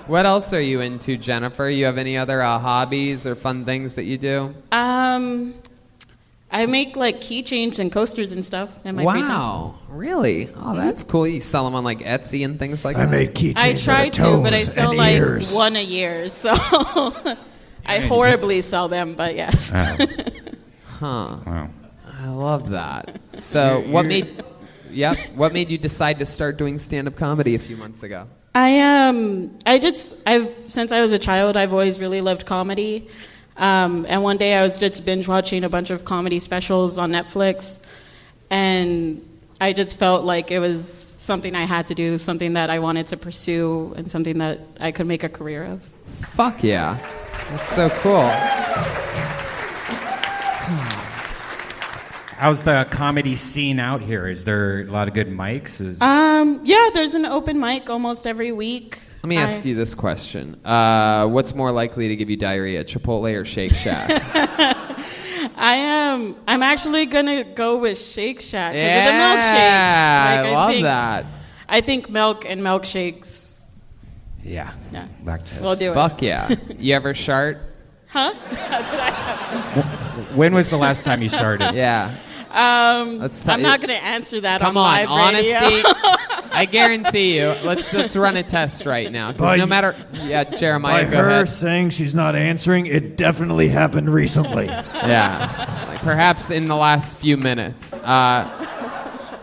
What else are you into, Jennifer? You have any other hobbies or fun things that you do? I make keychains and coasters and stuff in my free time. Wow, really? Oh, that's cool. You sell them on Etsy and things like I that? made keychains. I try to, but I sell ears. one a year, so I horribly sell them, but yes. Huh. Wow. I love that. So what made you decide to start doing stand-up comedy a few months ago? Since I was a child, I've always really loved comedy. And one day I was just binge watching a bunch of comedy specials on Netflix, and I just felt like it was something I had to do, something that I wanted to pursue, and something that I could make a career of. Fuck yeah. That's so cool. How's the comedy scene out here? Is there a lot of good mics? Yeah, there's an open mic almost every week. Let me ask you this question. What's more likely to give you diarrhea, Chipotle or Shake Shack? I'm actually gonna go with Shake Shack because of the I milkshakes. love that. I think milk and milkshakes. Yeah. Lactose. We'll do it. Fuck yeah. You ever shart? Huh? When was the last time you sharted? Yeah. I'm not gonna answer that on live radio. Honesty. I guarantee you. Let's run a test right now. Because By- no matter, yeah, Jeremiah, By go her ahead. saying she's not answering, it definitely happened recently. Yeah, like perhaps in the last few minutes.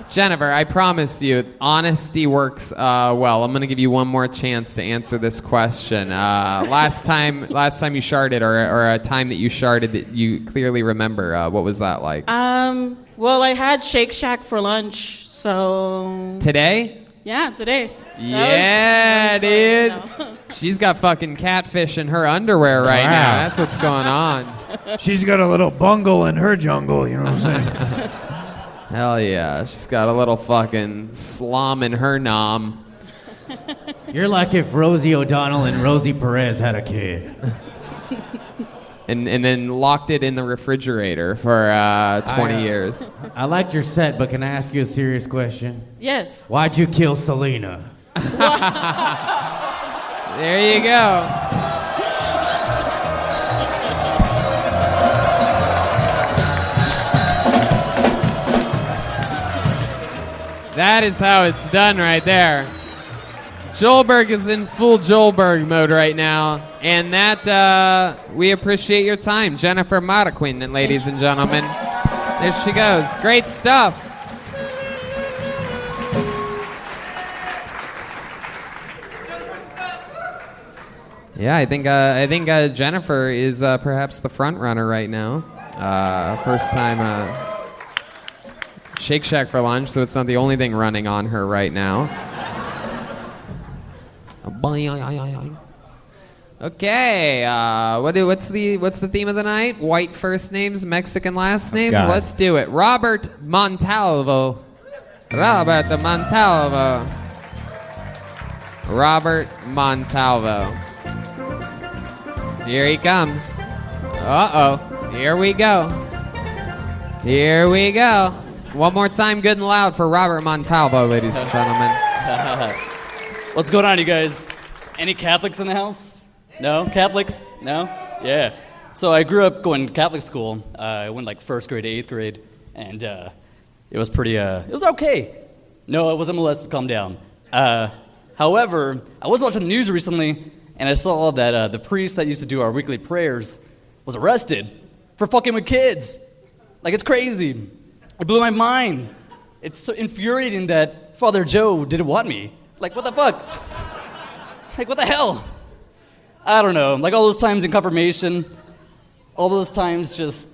Jennifer, I promise you, honesty works well. I'm going to give you one more chance to answer this question. Last time you sharded, or a time that you sharded that you clearly remember, what was that like? Well, I had Shake Shack for lunch, so... Today? Yeah, today. Yeah, dude. No. She's got fucking catfish in her underwear right now. That's what's going on. She's got a little bungle in her jungle, you know what I'm saying? Hell yeah. She's got a little fucking slom in her nom. You're like if Rosie O'Donnell and Rosie Perez had a kid. And then locked it in the refrigerator for 20 years. I liked your set, but can I ask you a serious question? Yes. Why'd you kill Selena? There you go. That is how it's done right there. Joelberg is in full Joelberg mode right now. And that, we appreciate your time. Jennifer Marquin, ladies and gentlemen. There she goes. Great stuff. Yeah, I think Jennifer is perhaps the front runner right now. First time Shake Shack for lunch, so it's not the only thing running on her right now. Okay, what's the theme of the night? White first names, Mexican last names. God. Let's do it. Robert Montalvo. Robert Montalvo. Robert Montalvo. Here he comes. Uh-oh. Here we go. Here we go. One more time, good and loud for Robert Montalvo, ladies and gentlemen. What's going on, you guys? Any Catholics in the house? No? Catholics? No? Yeah. So I grew up going to Catholic school. I went like first grade to eighth grade, and it was pretty, it was okay. No, I wasn't molested, calm down. However, I was watching the news recently, and I saw that the priest that used to do our weekly prayers was arrested for fucking with kids. Like, it's crazy. It blew my mind. It's so infuriating that Father Joe didn't want me. Like, what the fuck? Like, what the hell? I don't know. Like, all those times in confirmation, all those times just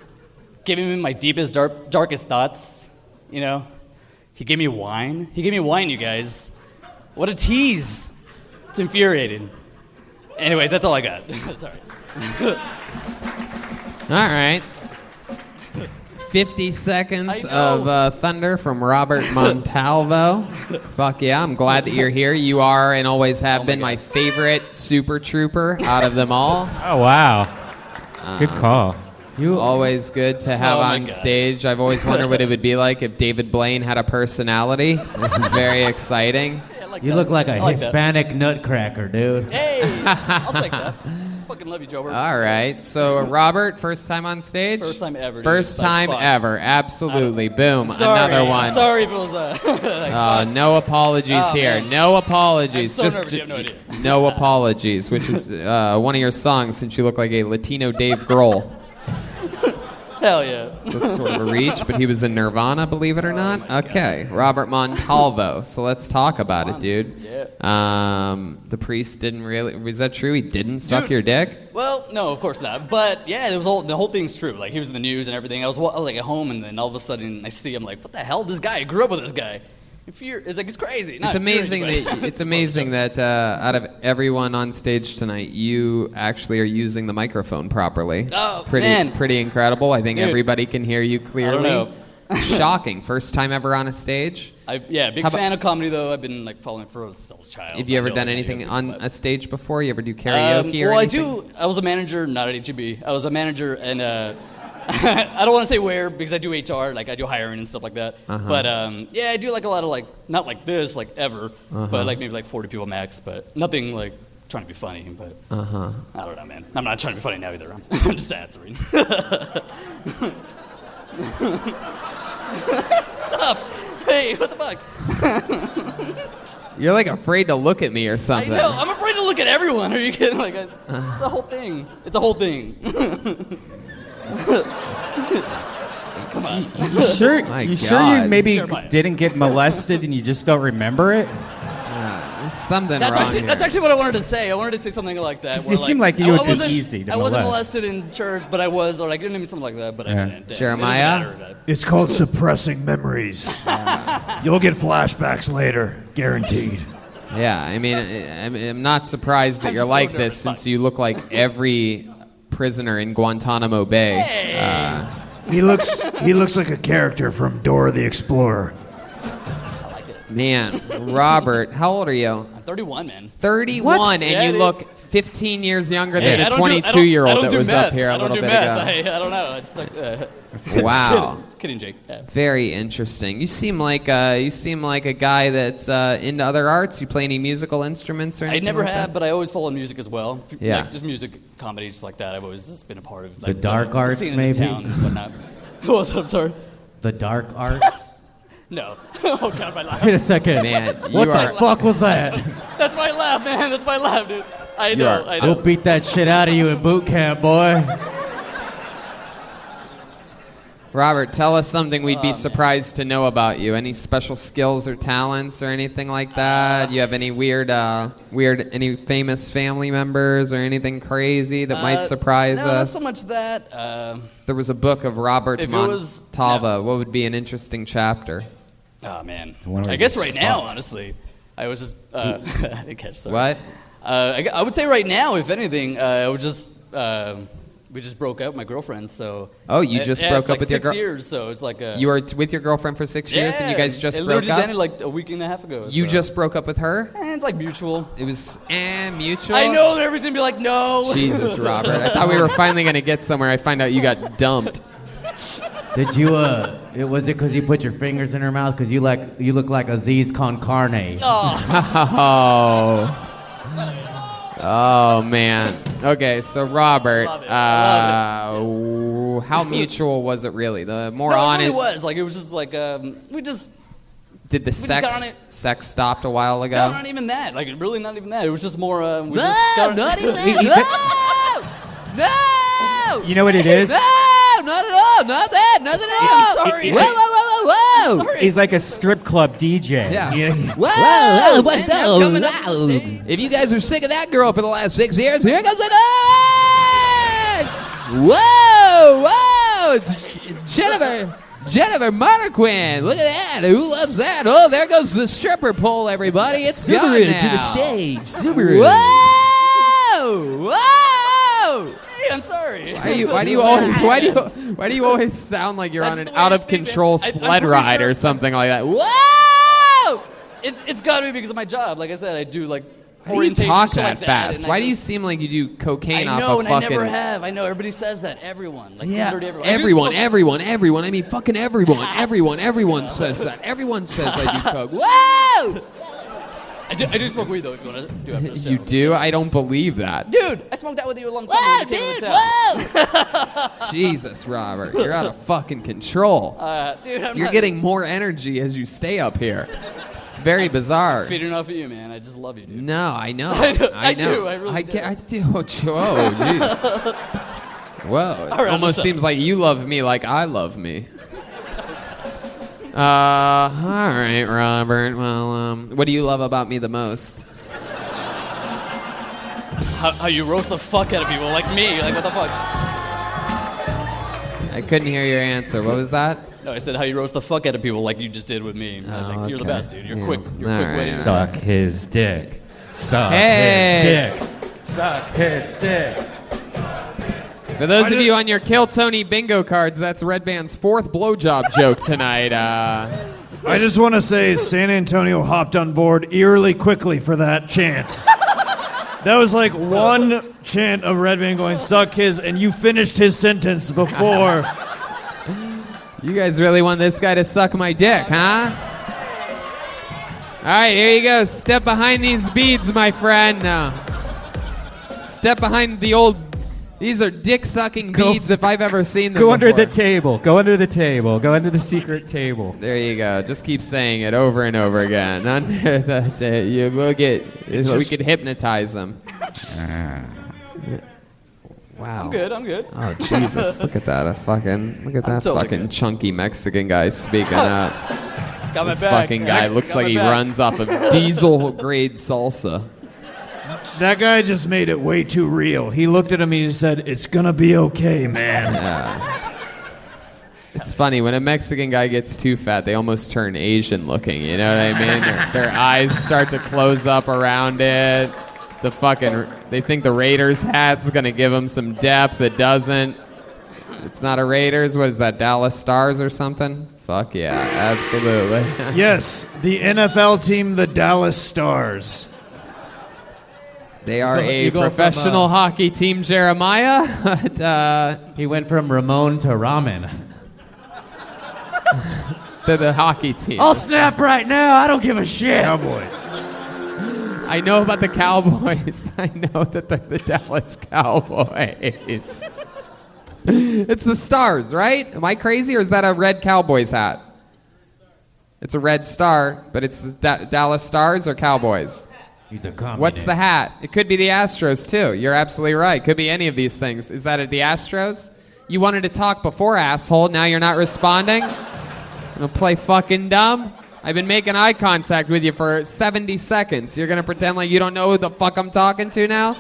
giving me my deepest, darkest thoughts, you know? He gave me wine. He gave me wine, you guys. What a tease. It's infuriating. Anyways, that's all I got. Sorry. All right. 50 seconds of thunder from Robert Montalvo. Fuck yeah, I'm glad that you're here. You are and always have been my favorite super trooper out of them all. Oh, wow. Good call. You always good to have on stage. I've always wondered what it would be like if David Blaine had a personality. This is very exciting. You look like a Hispanic nutcracker, dude. Hey, I'll take that. Fucking love you, Joe. All right. So, Robert, first time on stage? First time ever. First time ever. Absolutely. Boom. Sorry. Another one. Sorry if it was no apologies here. Man. No apologies. I'm so nervous, you have no idea. No apologies, which is one of your songs since you look like a Latino Dave Grohl. Hell yeah. It's a sort of a reach, but he was in Nirvana, believe it or not. Okay, Robert Montalvo. So let's talk about it, dude. Yeah. The priest didn't really... Was that true? He didn't suck your dick? Well, no, of course not. But yeah, it was the whole thing's true. Like, he was in the news and everything. I was like at home, and then all of a sudden I see him like, what the hell? This guy, I grew up with this guy. It's like, it's crazy. It's amazing that out of everyone on stage tonight, you actually are using the microphone properly. Oh, pretty incredible. I think Dude. Everybody can hear you clearly. I don't know. Shocking. First time ever on a stage. Big fan of comedy though. I've been like following for since I was a child. Have you ever done anything on a stage before? You ever do karaoke or anything? I do. I was a manager, not at HEB. I was a manager, and I don't want to say where because I do HR, like I do hiring and stuff like that. But yeah, I do like a lot of like not like this, like ever, but like maybe like 40 people max, but nothing like trying to be funny. But I don't know, man. I'm not trying to be funny now either. I'm just answering. Stop. Hey, what the fuck? You're like afraid to look at me or I something. know. I'm afraid to look at everyone. Are you kidding? Like, it's a whole thing. It's a whole thing. Come on. You sure? My You sure God. you maybe Jeremiah. didn't get molested and you just don't remember it? There's something That's wrong actually here. that's actually what I wanted to say. I wanted to say something like that. You seem like you would be easy to I wasn't molest. molested in church, but I was, or like, it didn't mean something like that, but I Yeah. didn't. Jeremiah? It doesn't matter. It's called suppressing memories. You'll get flashbacks later, guaranteed. Yeah, I mean, I'm not surprised that I'm you're so like nervous. this since you look like every prisoner in Guantanamo Bay. He looks like a character from Dora the Explorer. Man, Robert, how old are you? I'm 31, man. 31, What? and Yeah, you dude. look 15 years younger than I the don't do- I don't- 22-year-old I don't that do was math. up here a I don't little do bit math. ago. I don't know. I just like, Wow. It's kidding, Jake. Yeah. Very interesting. You seem like a guy that's into other arts. You play any musical instruments or I anything? never like have, that? but I always follow music as well. Yeah. Like, just music, comedy, just like that. I've always just been a part of The like, dark arts, scene in this maybe? town and whatnot. What was that? I'm sorry. The dark arts? No. Oh, God, my laugh. Wait a second. Man, What you the are. fuck was that? That's my laugh, man. That's my laugh, dude. I You know. are- I We'll know. beat that shit out of you in boot camp, boy. Robert, tell us something we'd be man. surprised to know about you. Any special skills or talents or anything like that? You have any any famous family members or anything crazy that might surprise no, not us? so much that. There was a book of Robert If it was- Montalva. What would be an interesting chapter? Oh, man. one where I guess he right gets now, fucked. honestly, I was just. I didn't catch that. What? I would say right now, if anything, I would just. We just broke up, my girlfriend. So. Oh, you just broke up with your girl? 6 years, so it's like. You were with your girlfriend for 6 years, and you guys just it broke literally up. just ended like a week and a half ago. You so. just broke up with her? It's like mutual. It was mutual. I know that everybody's gonna be like, no. Jesus, Robert. I thought we were finally gonna get somewhere. I find out you got dumped. Did you, was it because you put your fingers in her mouth? Because you look like Aziz con carne. Oh. Oh man. Okay, so Robert, Love it. I love how mutual was it really? The more No, it honest. really was. Like, it was just like, we just. Did the just got on sex it. sex stopped a while ago? No, not even that. Like, really not even that. It was just more, we just got on not even that. No! You know what it is? No! Not at all! Not that! Nothing at all! I'm sorry. Whoa, whoa, whoa, whoa, whoa! Sorry. He's like a strip club DJ. Yeah. You- Whoa! man, I'm coming up to the stage. If you guys were sick of that girl for the last 6 years, here comes the night! Whoa! Whoa! It's Jennifer Marquin. Look at that. Who loves that? Oh, there goes the stripper pole, everybody. It's gone now. Subaru. Whoa! Whoa! Hey, I'm sorry. Why do you always sound like you're That's on the an way I out of speak, man. control I'm sled pretty ride sure- or something like that? Whoa! It's got to be because of my job. Like I said, I do like Why do you orientation talk shit that like fast? and Why I do you just- seem like you do cocaine I off know, of and fucking? I never have. I know everybody says that. Everyone, like Yeah, literally everyone. I do everyone. I mean, fucking everyone says that. Everyone says I do coke. Whoa! I do smoke weed though. If you want to do after the show. You do? I don't believe that. Dude, I smoked out with you a long time ago. when you came to town. Jesus, Robert, you're out of fucking control. Dude, I'm You're not getting more energy as you stay up here. It's very bizarre. feeding off of you, man. I just love you, dude. No, I know. I know. do, I really do. I do. Oh, jeez. Whoa. It All right, almost what's up? seems like you love me like I love me. All right, Robert. Well, what do you love about me the most? How you roast the fuck out of people like me? Like what the fuck? I couldn't hear your answer. What was that? No, I said how you roast the fuck out of people like you just did with me. I think you're the okay. best, dude. You're Yeah. quick. You're All quick right, way. all Suck his dick. Suck Hey. his dick. Suck his dick. For those of you on your Kill Tony bingo cards, that's Redban's fourth blowjob joke tonight. I just want to say San Antonio hopped on board eerily quickly for that chant. That was like one chant of Redban going, suck his, and you finished his sentence before. You guys really want this guy to suck my dick, huh? All right, here you go. Step behind these beads, my friend. Step behind the old These are dick-sucking beads if I've ever seen them Go under before. the table. Go under the table. Go under the secret table. There you go. Just keep saying it over and over again. Under the you will get. We could hypnotize them. Wow. I'm good. Oh Jesus! Look at that. Look at that totally fucking good. chunky Mexican guy speaking up. Got my This back. fucking guy looks Got like my he back. runs off of diesel grade salsa. That guy just made it way too real. He looked at him and he said, "It's gonna be okay, man." Yeah. It's funny when a Mexican guy gets too fat, they almost turn Asian looking. You know what I mean? Their eyes start to close up around it. They think the Raiders hat's gonna give them some depth. It doesn't. It's not a Raiders. What is that? Dallas Stars or something? Fuck yeah, absolutely. Yes, the NFL team, the Dallas Stars. They are You a go from, professional hockey team, Jeremiah. But, He went from Ramon to ramen. to the hockey team. I'll snap right now. I don't give a shit. Cowboys. I know about the Cowboys. I know that the Dallas Cowboys. It's the Stars, right? Am I crazy, or is that a red Cowboys hat? It's a red star, but it's the Dallas Stars or Cowboys? He's a communist. What's the hat? It could be the Astros, too. You're absolutely right. Could be any of these things. Is that the Astros? You wanted to talk before, asshole. Now you're not responding? Gonna play fucking dumb? I've been making eye contact with you for 70 seconds. You're gonna pretend like you don't know who the fuck I'm talking to now?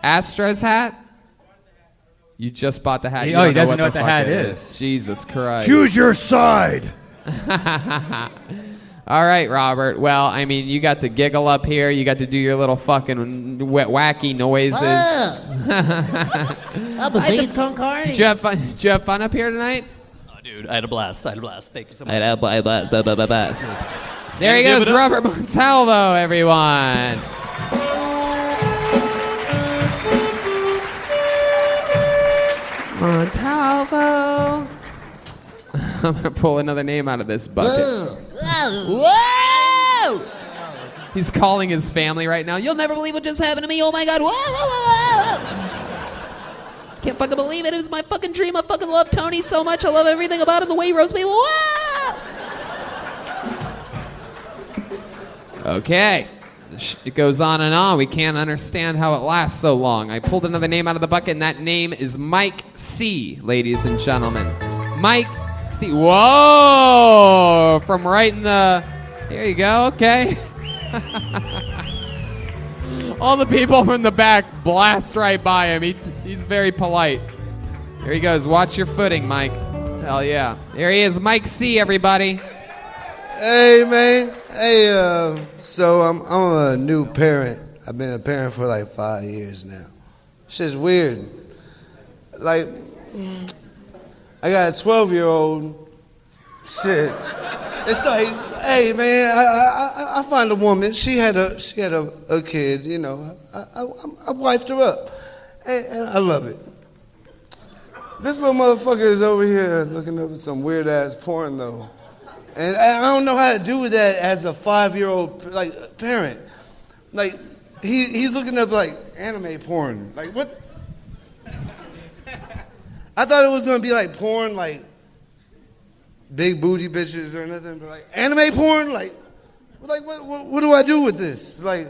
Astros hat? You just bought the hat. You Oh, he don't doesn't know what the fuck hat it is. Jesus Christ. Choose your side. All right, Robert. Well, I mean, you got to giggle up here. You got to do your little fucking wacky noises. Please, Concardi. Did you have fun? Did you have fun up here tonight? Oh, dude, I had a blast. Thank you so much. There he Give goes, it up. Robert Montalvo, everyone. Montalvo. I'm going to pull another name out of this bucket. Whoa! He's calling his family right now. You'll never believe what just happened to me. Oh, my God. Whoa! Can't fucking believe it. It was my fucking dream. I fucking love Tony so much. I love everything about him, the way he roasts people. Whoa! Okay. It goes on and on. We can't understand how it lasts so long. I pulled another name out of the bucket, and that name is Mike C., ladies and gentlemen. Mike C. Whoa! From right in the... Here you go. Okay. All the people from the back blast right by him. He's very polite. Here he goes. Watch your footing, Mike. Hell yeah. There he is, Mike C., everybody. Hey, man. Hey, so I'm a new parent. I've been a parent for like 5 years now. It's just weird. Like, I got a 12-year-old. Shit. It's like, hey, man, I find a woman. She had a kid, you know. I wifed her up. And I love it. This little motherfucker is over here looking up at some weird-ass porn, though. And I don't know how to do that as a 5-year-old parent. Like he's looking up like anime porn. Like what? I thought it was gonna be like porn, like big booty bitches or nothing, but like anime porn. Like what do I do with this? Like,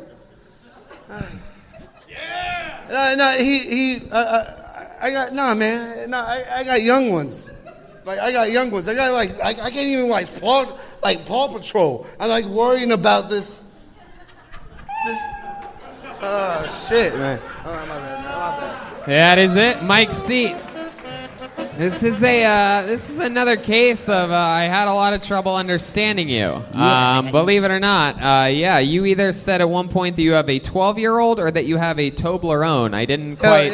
I got young ones. Like I got young ones. I can't even watch Paw Patrol. I'm like worrying about this. Shit, man. Oh, my bad. That is it, Mike C. This is another case of I had a lot of trouble understanding you. Believe it or not, you either said at one point that you have a 12-year-old or that you have a Toblerone. I didn't quite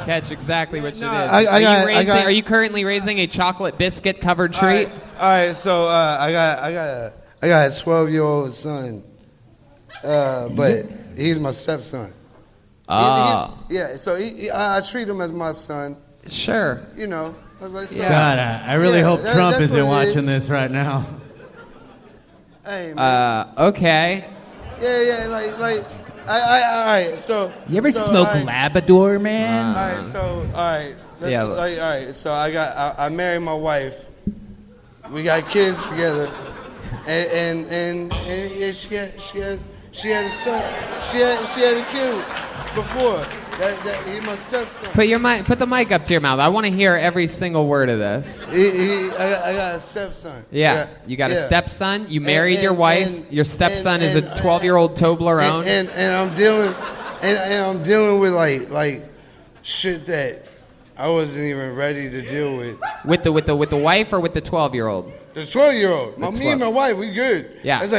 catch exactly which it is. Are you currently raising a chocolate biscuit covered treat? All right. So I got a 12-year-old son, but he's my stepson. So I treat him as my son. Sure. You know. I was like, so, God, I really hope Trump isn't watching this right now. Hey, man. Okay. Yeah, All right, so. You ever so, smoke all right, Labrador, man? All right, so, all right. Yeah. All right, so I married my wife. We got kids together. And yeah, she had a son. She had a kid before. He my stepson. Put the mic up to your mouth. I want to hear every single word of this. I got a stepson. Yeah, you got a stepson. You married your wife. Your stepson is a 12-year-old Toblerone. And I'm dealing with like shit that I wasn't even ready to deal with. With the wife or with the 12-year-old? The 12-year-old. Me and my wife, we good. Yeah. It's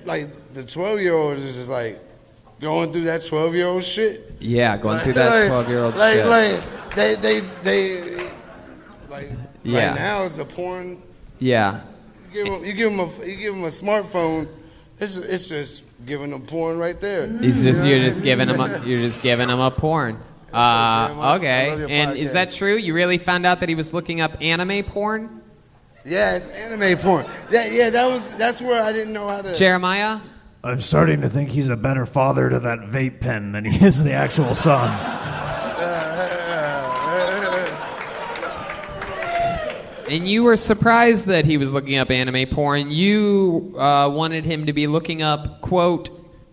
like the 12-year-old is just like going through that 12-year-old shit. Yeah, going through that 12-year-old shit. Like yeah. Right now it's a porn. Yeah. You give him a smartphone. It's just giving him porn right there. You're just giving him a porn. Okay. And is that true? You really found out that he was looking up anime porn? Yeah, it's anime porn. That's where I didn't know how to. Jeremiah? I'm starting to think he's a better father to that vape pen than he is the actual son. And you were surprised that he was looking up anime porn. You wanted him to be looking up, quote,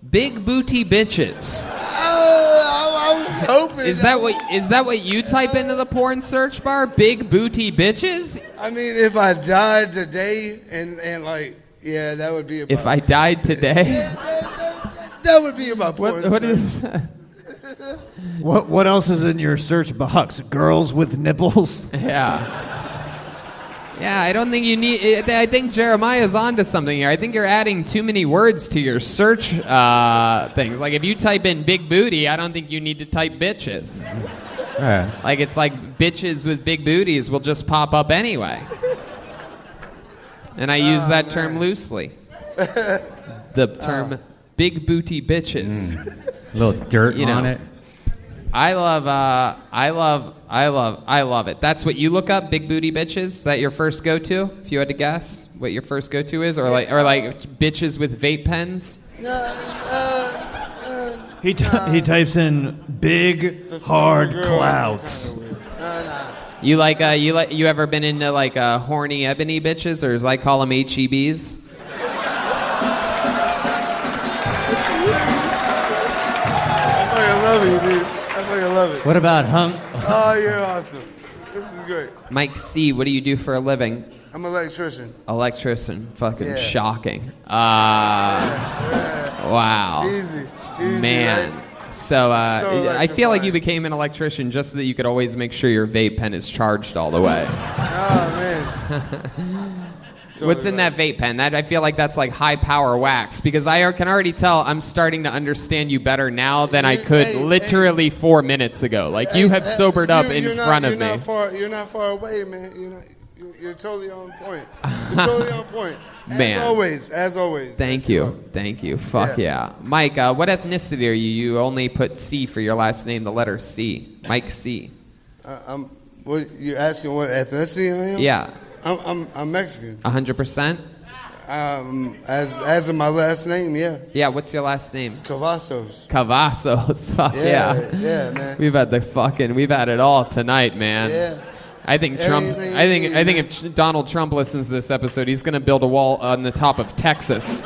big booty bitches. I was hoping. Is that what you type into the porn search bar? Big booty bitches? I mean, if I died today and like, yeah, that would be about. If I died today? That would be about porn. What is that? What else is in your search box? Girls with nipples? Yeah. Yeah, I don't think you need. I think Jeremiah's onto something here. I think you're adding too many words to your search things. Like if you type in big booty, I don't think you need to type bitches. Like it's like bitches with big booties will just pop up anyway. And I use that term loosely. The term big booty bitches. A little dirt on it. I love it. That's what you look up, big booty bitches? Is that your first go-to? If you had to guess what your first go-to is? Or like bitches with vape pens? He types in big hard clouds. You ever been into like horny ebony bitches, or as I call them, HEBs? I love you, dude. I fucking love it. What about hunk? Oh, you're awesome. This is great. Mike C, what do you do for a living? I'm an electrician. Electrician. Fucking Yeah. shocking. Wow. Easy, Man. right? So, I feel like electrifying. you became an electrician just so that you could always make sure your vape pen is charged all the way. Oh, man. What's in that vape pen? I feel like that's like high power wax, because I can already tell I'm starting to understand you better now than I could literally 4 minutes ago. Like you have sobered up in front of me. You're not far away, man. You're totally on point. You're totally on point. Man. As always. Thank you. Fuck yeah. Mike, what ethnicity are you? You only put C for your last name, the letter C. Mike C. What you're asking? What ethnicity I am? Yeah. I'm Mexican. 100%? As of my last name, yeah. Yeah, what's your last name? Cavazos. Fuck yeah. Yeah, man. We've had it all tonight, man. Yeah. I think if Donald Trump listens to this episode, he's gonna build a wall on the top of Texas.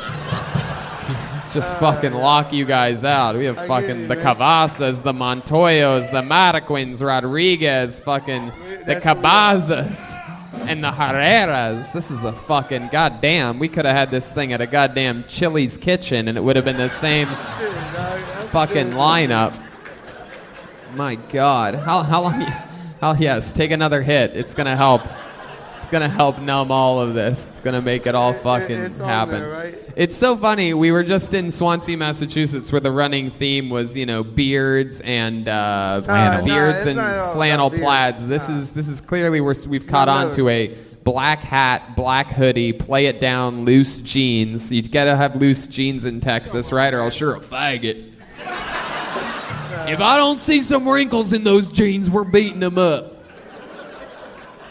Just fucking lock you guys out. We have fucking the Cavazas, the Montoyos, the Marquins, Rodriguez, fucking the Cabazas, and the Herreras. This is a fucking goddamn. We could have had this thing at a goddamn Chili's kitchen, and it would have been the same fucking lineup. My God, how long? Yes, take another hit. It's gonna help. It's gonna help numb all of this. It's gonna make it all fucking happen. There, right? It's so funny. We were just in Swansea, Massachusetts, where the running theme was, beards and flannel plaids. This is clearly where we've caught on to a black hat, black hoodie, play it down, loose jeans. You gotta have loose jeans in Texas, right? Or else you're a faggot. If I don't see some wrinkles in those jeans, we're beating them up.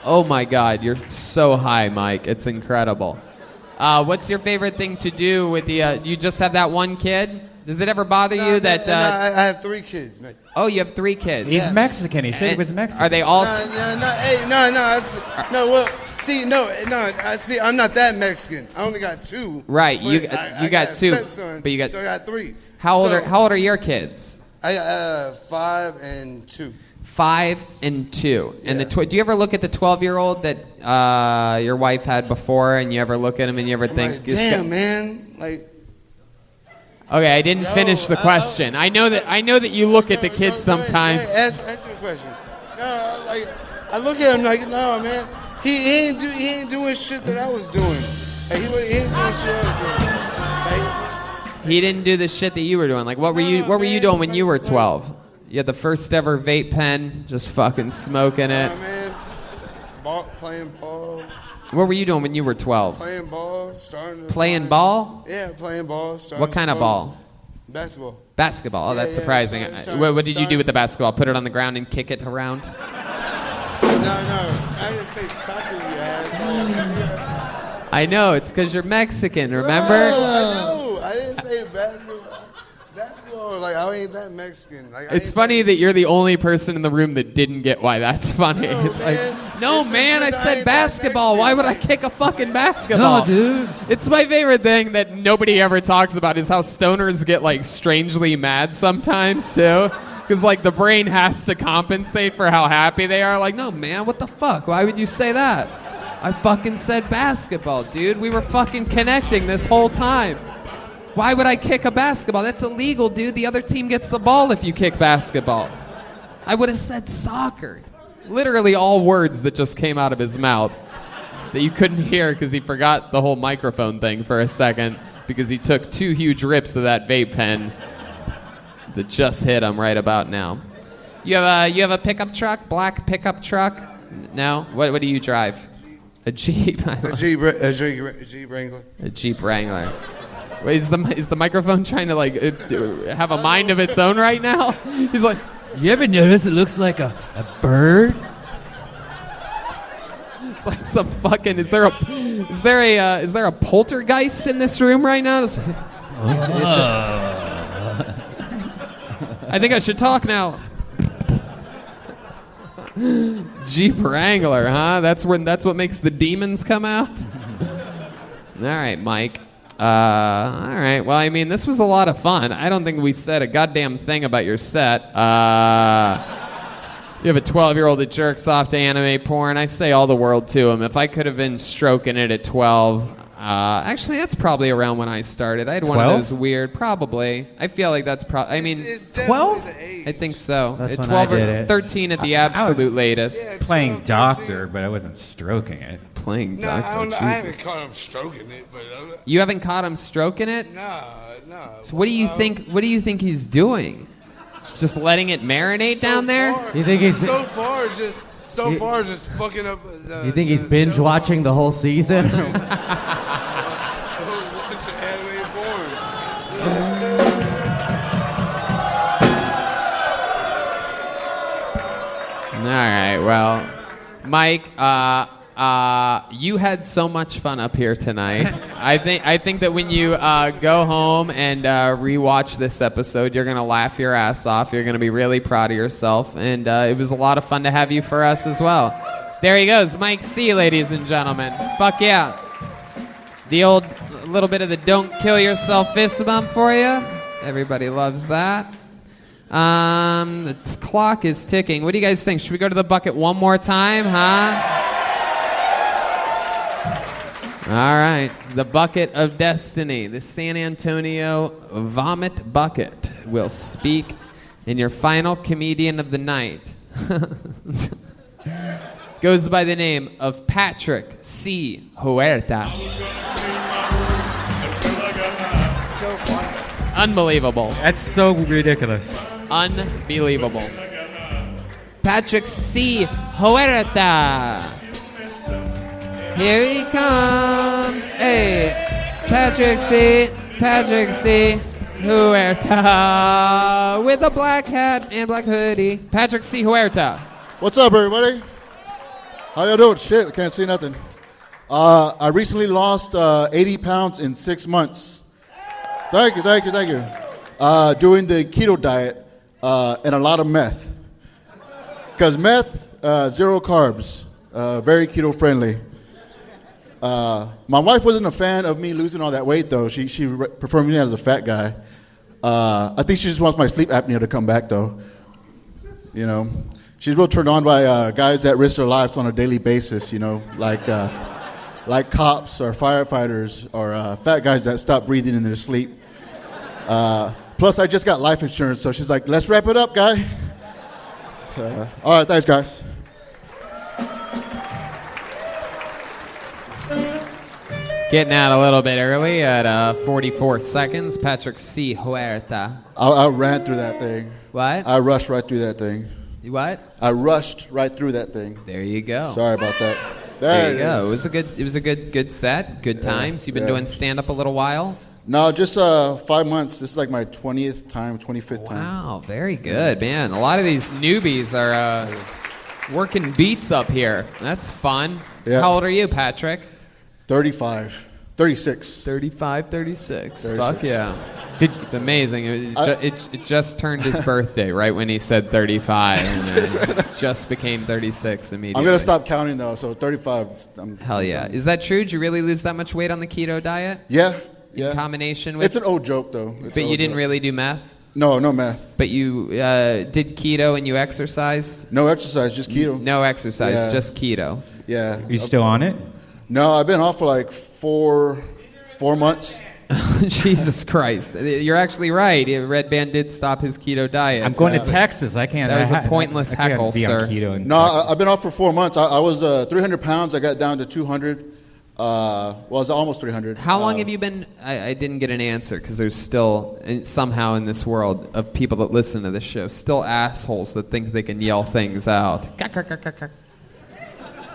Oh my God, you're so high, Mike. It's incredible. What's your favorite thing to do with the? You just have that one kid? Does it ever bother you that? I have 3 kids, man. Oh, you have 3 kids. He's Mexican. He said he was Mexican. Are they all? See, I'm not that Mexican. I only got 2. Right, you got 2, stepson, but you got. So I got 3. How old are your kids? I got 5 and 2. 5 and 2. And do you ever look at the 12-year-old that your wife had before, and you ever look at him and you ever think, like, damn, man, like. Okay, I didn't finish the question. I know that you look at the kids sometimes. Ask me a question. No, like I look at him like, no, man, he ain't doing shit that I was doing. Like, he ain't doing shit I was doing. Like, he didn't do the shit that you were doing. Like, what were you doing when you were 12? You had the first ever vape pen, just fucking smoking it. Man, playing ball. What were you doing when you were 12? Playing ball, starting to Playing ball? Yeah, playing ball. What kind of ball? Basketball. Basketball. Oh, that's surprising. What did you do with the basketball? Put it on the ground and kick it around? No, I didn't say soccer, you ass. I know, it's because you're Mexican, remember? I know. I didn't say basketball. Basketball, like, I ain't that Mexican. Like, It's funny that you're the only person in the room that didn't get why that's funny. No, it's man. like, no, man, I said basketball. Why would I kick a fucking basketball? No, dude. It's my favorite thing that nobody ever talks about is how stoners get, like, strangely mad sometimes, too. Because, like, the brain has to compensate for how happy they are. Like, no, man, what the fuck? Why would you say that? I fucking said basketball, dude. We were fucking connecting this whole time. Why would I kick a basketball? That's illegal, dude. The other team gets the ball if you kick basketball. I would have said soccer. Literally all words that just came out of his mouth that you couldn't hear because he forgot the whole microphone thing for a second because he took 2 huge rips of that vape pen that just hit him right about now. You have a pickup truck? Black pickup truck? No? What do you drive? A Jeep? A Jeep Wrangler. A Jeep Wrangler. Wait, is the microphone trying to like have a mind of its own right now? He's like, you ever notice it looks like a bird? It's like some fucking. Is there a poltergeist in this room right now? I think I should talk now. Jeep Wrangler, huh? That's what makes the demons come out. All right, Mike. All right. Well, I mean, this was a lot of fun. I don't think we said a goddamn thing about your set. You have a 12-year-old that jerks off to anime porn. I say all the world to him. If I could have been stroking it at 12, actually, that's probably around when I started. I had 12? One of those weird, probably. I feel like that's probably. I mean, 12? I think so. That's at when 12 I did or it. 13 at the absolute latest. Yeah, Playing doctor, but I wasn't stroking it. Playing No, doctor. I don't know. Jesus. I haven't caught him stroking it, but You haven't caught him stroking it? no. So what do you think? What do you think he's doing? Just letting it marinate down there? You think he's? So far, it's just fucking up. You think he's binge watching the whole season? All right, well, Mike, you had so much fun up here tonight. I think that when you go home and rewatch this episode, you're gonna laugh your ass off. You're gonna be really proud of yourself, and it was a lot of fun to have you for us as well. There he goes, Mike C, ladies and gentlemen. Fuck yeah. The old little bit of the don't kill yourself fist bump for you. Everybody loves that. The clock is ticking. What do you guys think? Should we go to the bucket one more time, huh? All right. The bucket of destiny. The San Antonio Vomit Bucket will speak in your final comedian of the night. Goes by the name of Patrick C. Huerta. Unbelievable. That's so ridiculous. Unbelievable. Patrick C. Huerta. Here he comes. Hey, Patrick C. Huerta. With a black hat and black hoodie. Patrick C. Huerta. What's up, everybody? How y'all doing? Shit, I can't see nothing. I recently lost 80 pounds in 6 months. Thank you. doing the keto diet and a lot of meth. Because meth, 0 carbs, very keto friendly. My wife wasn't a fan of me losing all that weight, though. She preferred me as a fat guy. I think she just wants my sleep apnea to come back, though. You know, she's real turned on by guys that risk their lives on a daily basis. You know, like cops or firefighters or fat guys that stop breathing in their sleep. Plus, I just got life insurance, so she's like, "Let's wrap it up, guy." All right, thanks, guys. Getting out a little bit early at 44 seconds. Patrick C. Huerta. I ran through that thing. What? I rushed right through that thing. You what? I rushed right through that thing. There you go. Sorry about that. There you go. It was a good set. Good times. You've been doing stand up a little while. No, just 5 months. This is like my 25th time. Wow, very good, man. A lot of these newbies are working beats up here. That's fun. Yeah. How old are you, Patrick? 35. 36. 35, 36. 36. Fuck yeah. It's amazing. It just turned his birthday right when he said 35, and then it just became 36 immediately. I'm going to stop counting, though, so 35. Hell yeah. Is that true? Did you really lose that much weight on the keto diet? Yeah. In combination with... It's an old joke, though. But you didn't really do meth? No meth. But you did keto and you exercised? No exercise, just keto. No exercise, just keto. Yeah. Are you still on it? No, I've been off for like four months. Jesus Christ. You're actually right. Redban did stop his keto diet. I'm going to Texas. I can't. That was a pointless heckle, be on sir. keto in No, Texas. I've been off for 4 months. I was 300 pounds. I got down to 200. I was almost 300. How long have you been? I didn't get an answer because there's still, somehow in this world of people that listen to this show, still assholes that think they can yell things out.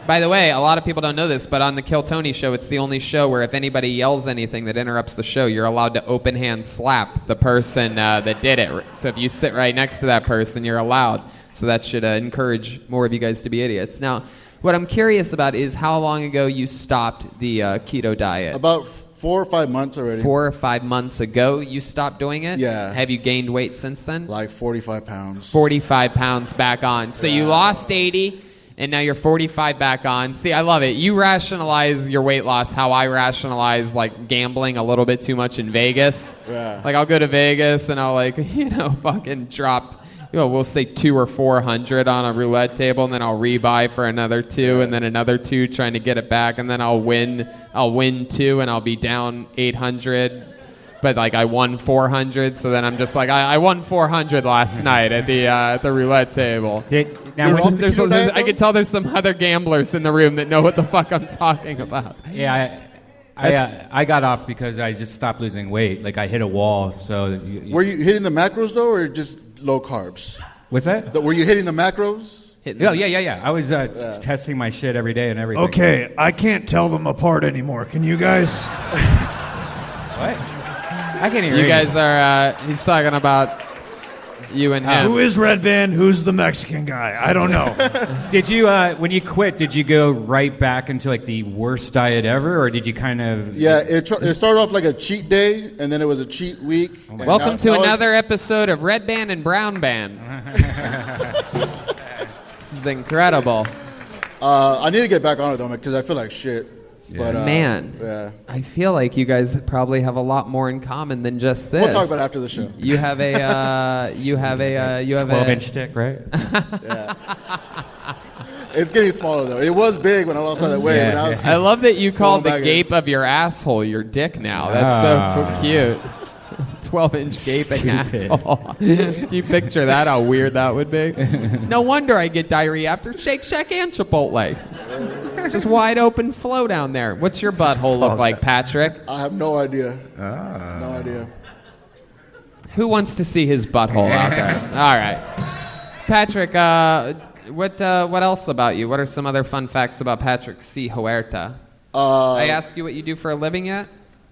By the way, a lot of people don't know this, but on the Kill Tony show, it's the only show where if anybody yells anything that interrupts the show, you're allowed to open hand slap the person that did it. So if you sit right next to that person, you're allowed. So that should encourage more of you guys to be idiots. Now, what I'm curious about is how long ago you stopped the keto diet. About 4 or 5 months already. 4 or 5 months ago you stopped doing it? Yeah. Have you gained weight since then? Like 45 pounds. 45 pounds back on. So you lost 80, and now you're 45 back on. See, I love it. You rationalize your weight loss how I rationalize, like, gambling a little bit too much in Vegas. Yeah. Like, I'll go to Vegas, and I'll, like, fucking drop... we'll say 200 or 400 on a roulette table, and then I'll rebuy for another 2, and then another 2 trying to get it back, and then I'll win 2, and I'll be down 800. But like I won 400, so then I'm just like I won 400 last night at the roulette table. I can tell there's some other gamblers in the room that know what the fuck I'm talking about. Yeah, I got off because I just stopped losing weight. Like I hit a wall. So were you hitting the macros though, or just low carbs? What's that? Were you hitting the macros? Yeah. I was testing my shit every day and everything. Okay, I can't tell them apart anymore. Can you guys? What? I can't hear you guys are. He's talking about you and him. Who is Redban? Who's the Mexican guy? I don't know. Did you, when you quit, did you go right back into like the worst diet ever, or did you kind of? Yeah, it started off like a cheat day, and then it was a cheat week. Welcome to another episode of Redban and Brownban. This is incredible. I need to get back on it though, because I feel like shit. Yeah. But, man, I feel like you guys probably have a lot more in common than just this. We'll talk about it after the show. You have a 12-inch dick, right? Yeah. It's getting smaller though. It was big when I lost all that weight. Yeah. I love that you call the gape of your asshole your dick now. That's so cute. 12-inch gaping asshole. Do you picture that? How weird that would be? No wonder I get diarrhea after Shake Shack and Chipotle. It's just wide open flow down there. What's your butthole look like, Patrick? I have no idea. No idea. Who wants to see his butthole out there? All right. Patrick, what else about you? What are some other fun facts about Patrick C. Huerta? I asked you what you do for a living yet?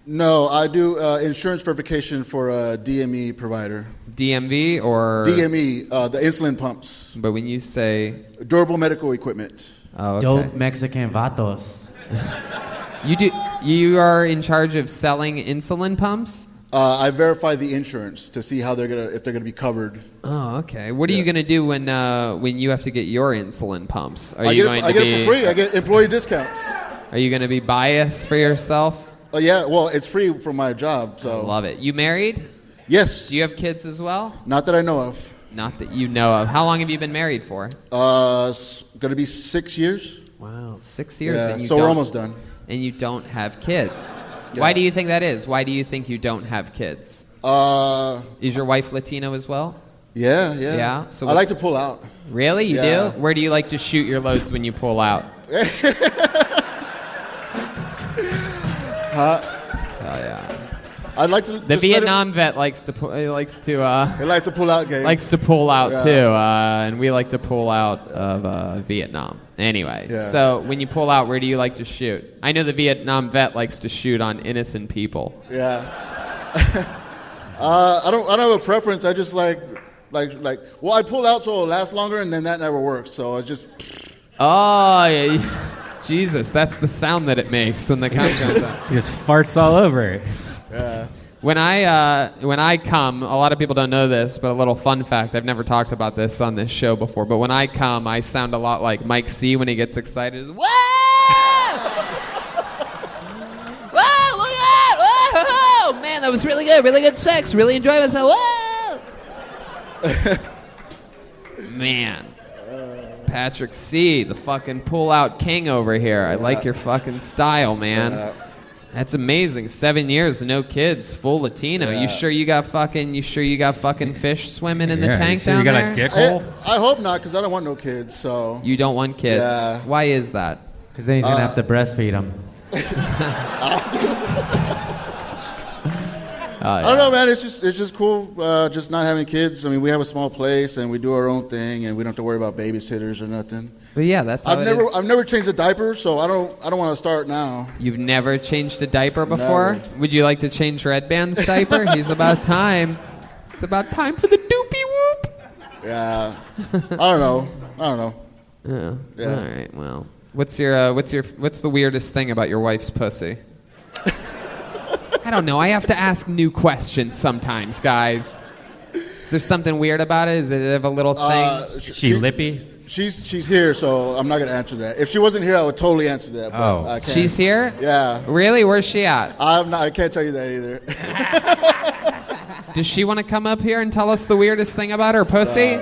No, I do insurance verification for a DME provider. DMV or? DME, the insulin pumps. But when you say? Durable medical equipment. Oh, okay. Dope Mexican vatos. You are in charge of selling insulin pumps? I verify the insurance to see how if they're gonna be covered. Oh, okay. What are you gonna do when you have to get your insulin pumps? I get it for free. I get employee discounts. Are you gonna be biased for yourself? Oh yeah. Well, it's free from my job. So I love it. You married? Yes. Do you have kids as well? Not that I know of. Not that you know of. How long have you been married for? It's gonna be 6 years. Wow, 6 years. Yeah, And you so we're almost done. And you don't have kids. Yeah. Why do you think that is? Why do you think you don't have kids? Is your wife Latino as well? Yeah. Yeah. So I like to pull out. Really? You Yeah. do? Where do you like to shoot your loads when you pull out? Oh yeah. I'd like to. The Vietnam vet likes to pull out, game. Likes to pull out Yeah. too, and we like to pull out of Vietnam. Anyway, Yeah. so when you pull out, where do you like to shoot? I know the Vietnam vet likes to shoot on innocent people. Yeah. I don't have a preference. I just like. Well, I pull out so it'll last longer, and then that never works. So I just. Oh, yeah. Jesus, that's the sound that it makes when the cum comes out. He just farts all over it. Yeah. When I come, a lot of people don't know this, but a little fun fact, I've never talked about this on this show before, but when I come, I sound a lot like Mike C when he gets excited. Whoa! Whoa, look at that! Whoa! Man, that was really good sex, really enjoyed myself. Whoa! Man. Patrick C, the fucking pull-out king over here. I like your fucking style, man. That's amazing. 7 years, no kids, full Latino. Yeah. You sure you got fucking fish swimming in the tank you sure down you got there? a dick hole? I hope not, because I don't want no kids. So. You don't want kids. Yeah. Why is that? Because then he's going to have to breastfeed them. I don't know, man. It's just cool. Just not having kids. I mean, we have a small place and we do our own thing, and we don't have to worry about babysitters or nothing. But yeah, that's how I've never changed a diaper, so I don't want to start now. You've never changed a diaper before? Never. Would you like to change Redban's diaper? He's about time. It's about time for the doopy whoop. Yeah. I don't know. Yeah. Yeah. All right. Well, what's the weirdest thing about your wife's pussy? I don't know. I have to ask new questions sometimes, guys. Is there something weird about it? Is it have a little thing? She lippy? She's here, so I'm not gonna answer that. If she wasn't here, I would totally answer that. But Oh. I can't. She's here? Yeah. Really? Where's she at? I can't tell you that either. Does she want to come up here and tell us the weirdest thing about her pussy?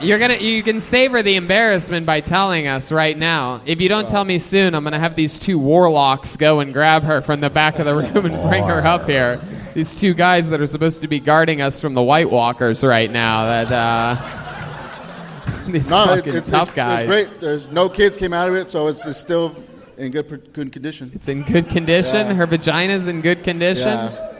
You can savor the embarrassment by telling us right now. If you don't tell me soon, I'm gonna have these two warlocks go and grab her from the back of the room and bring her up here. These two guys that are supposed to be guarding us from the White Walkers right now. These fucking tough guys. It's great. There's no kids came out of it, so it's still in good condition. It's in good condition. Yeah. Her vagina's in good condition. Yeah.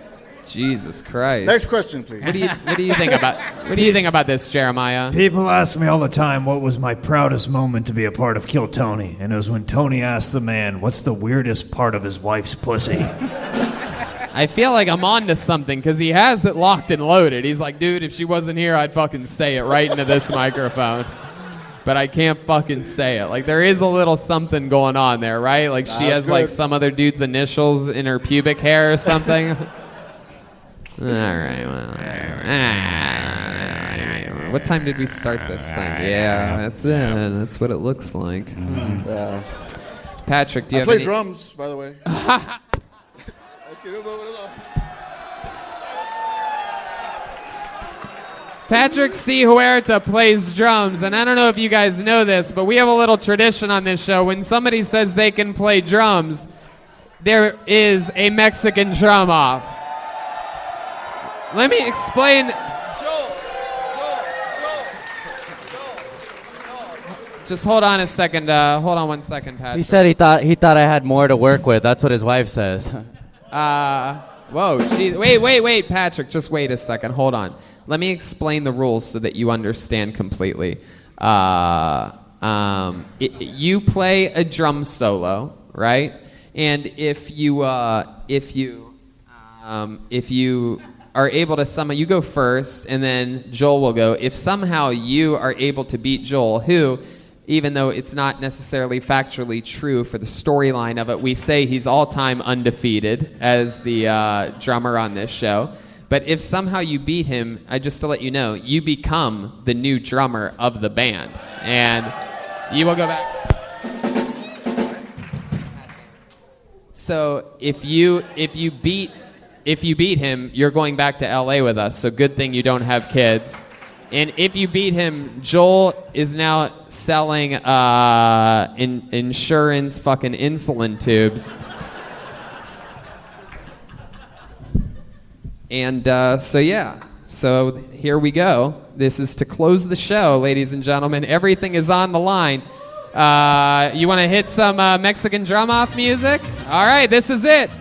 Jesus Christ. Next question, please. What do you think about this, Jeremiah? People ask me all the time what was my proudest moment to be a part of Kill Tony, and it was when Tony asked the man, what's the weirdest part of his wife's pussy? I feel like I'm on to something because he has it locked and loaded. He's like, dude, if she wasn't here, I'd fucking say it right into this microphone. But I can't fucking say it. Like, there is a little something going on there, right? Like, she has, like, some other dude's initials in her pubic hair or something. All right, well. What time did we start this thing? Yeah, that's it. That's what it looks like. Yeah. Patrick, do you I have play any... drums, by the way. Patrick C. Huerta plays drums, and I don't know if you guys know this, but we have a little tradition on this show. When somebody says they can play drums, there is a Mexican drum off. Let me explain. Just hold on a second. Hold on 1 second, Patrick. He said he thought I had more to work with. That's what his wife says. Whoa, geez. Wait, Patrick. Just wait a second. Hold on. Let me explain the rules so that you understand completely. You play a drum solo, right? And if you are able to somehow, you go first, and then Joel will go. If somehow you are able to beat Joel, who even though it's not necessarily factually true for the storyline of it. We say he's all-time undefeated as the drummer on this show. But if somehow you beat him, just to let you know, you become the new drummer of the band. And you will go back. So if you beat him, you're going back to LA with us. So good thing you don't have kids. And if you beat him, Joel is now selling insurance fucking insulin tubes. And so here we go. This is to close the show, ladies and gentlemen. Everything is on the line. You want to hit some Mexican drum off music? All right, this is it.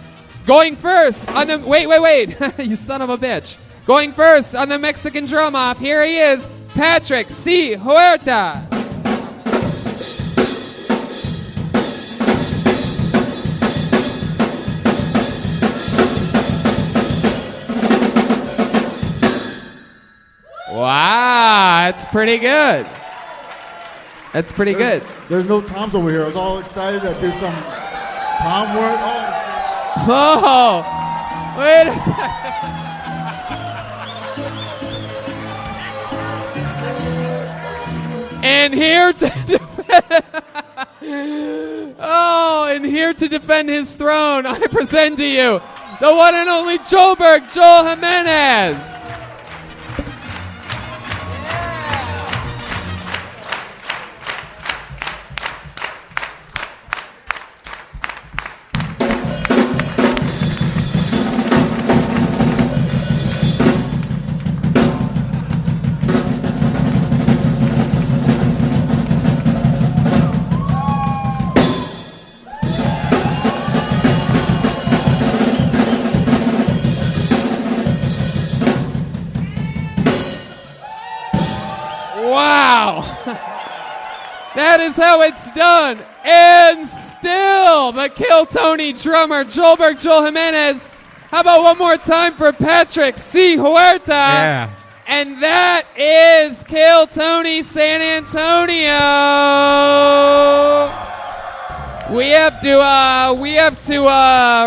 Going first on the... Wait. You son of a bitch. Going first on the Mexican drum off. Here he is, Patrick C. Huerta. Wow, that's pretty good. That's pretty good. There's no toms over here. I was all excited to do some tom work. Oh, wait a second. And here to defend his throne, I present to you the one and only Joel Jimenez. Wow. That is how it's done. And still the Kill Tony drummer, Joel Jimenez. How about one more time for Patrick C. Huerta? Yeah. And that is Kill Tony San Antonio. We have to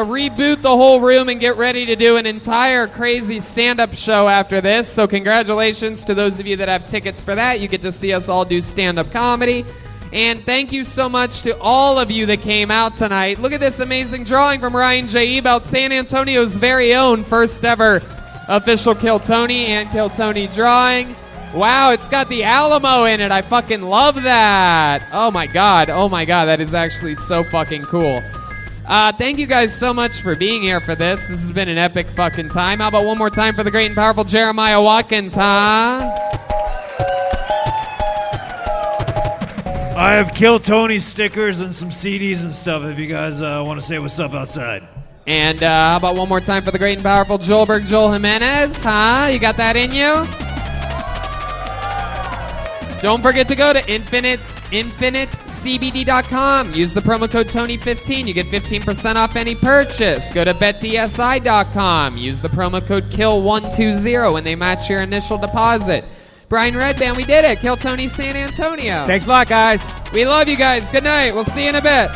reboot the whole room and get ready to do an entire crazy stand-up show after this. So congratulations to those of you that have tickets for that. You get to see us all do stand-up comedy. And thank you so much to all of you that came out tonight. Look at this amazing drawing from Ryan J. Ebelt, San Antonio's very own first ever official Kill Tony and Kill Tony drawing. Wow, it's got the Alamo in it. I fucking love that. Oh my god, that is actually so fucking cool. Thank you guys so much for being here for this. This has been an epic fucking time. How about one more time for the great and powerful Jeremiah Watkins, huh? I have Kill Tony stickers and some CDs and stuff if you guys want to say what's up outside. And how about one more time for the great and powerful Joel Jimenez, huh? You got that in you? Don't forget to go to infinitecbd.com. Use the promo code Tony15. You get 15% off any purchase. Go to betdsi.com. Use the promo code KILL120 when they match your initial deposit. Brian Redban, we did it. Kill Tony San Antonio. Thanks a lot, guys. We love you guys. Good night. We'll see you in a bit.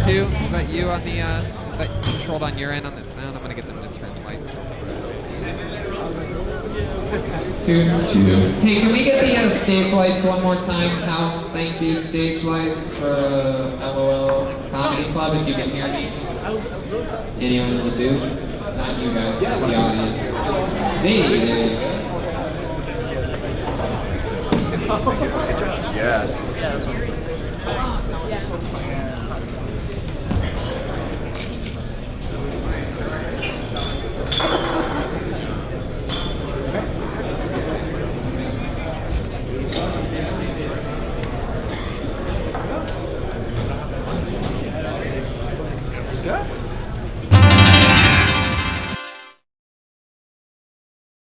Two. Is that you on the, is that controlled on your end on the sound? I'm going to get them to turn the lights real quick. 2. Hey, can we get the stage lights one more time? House, thank you. Stage lights for LOL Comedy Club, if you can hear me. Anyone will do? Not you guys, just the audience. There you go. Yeah.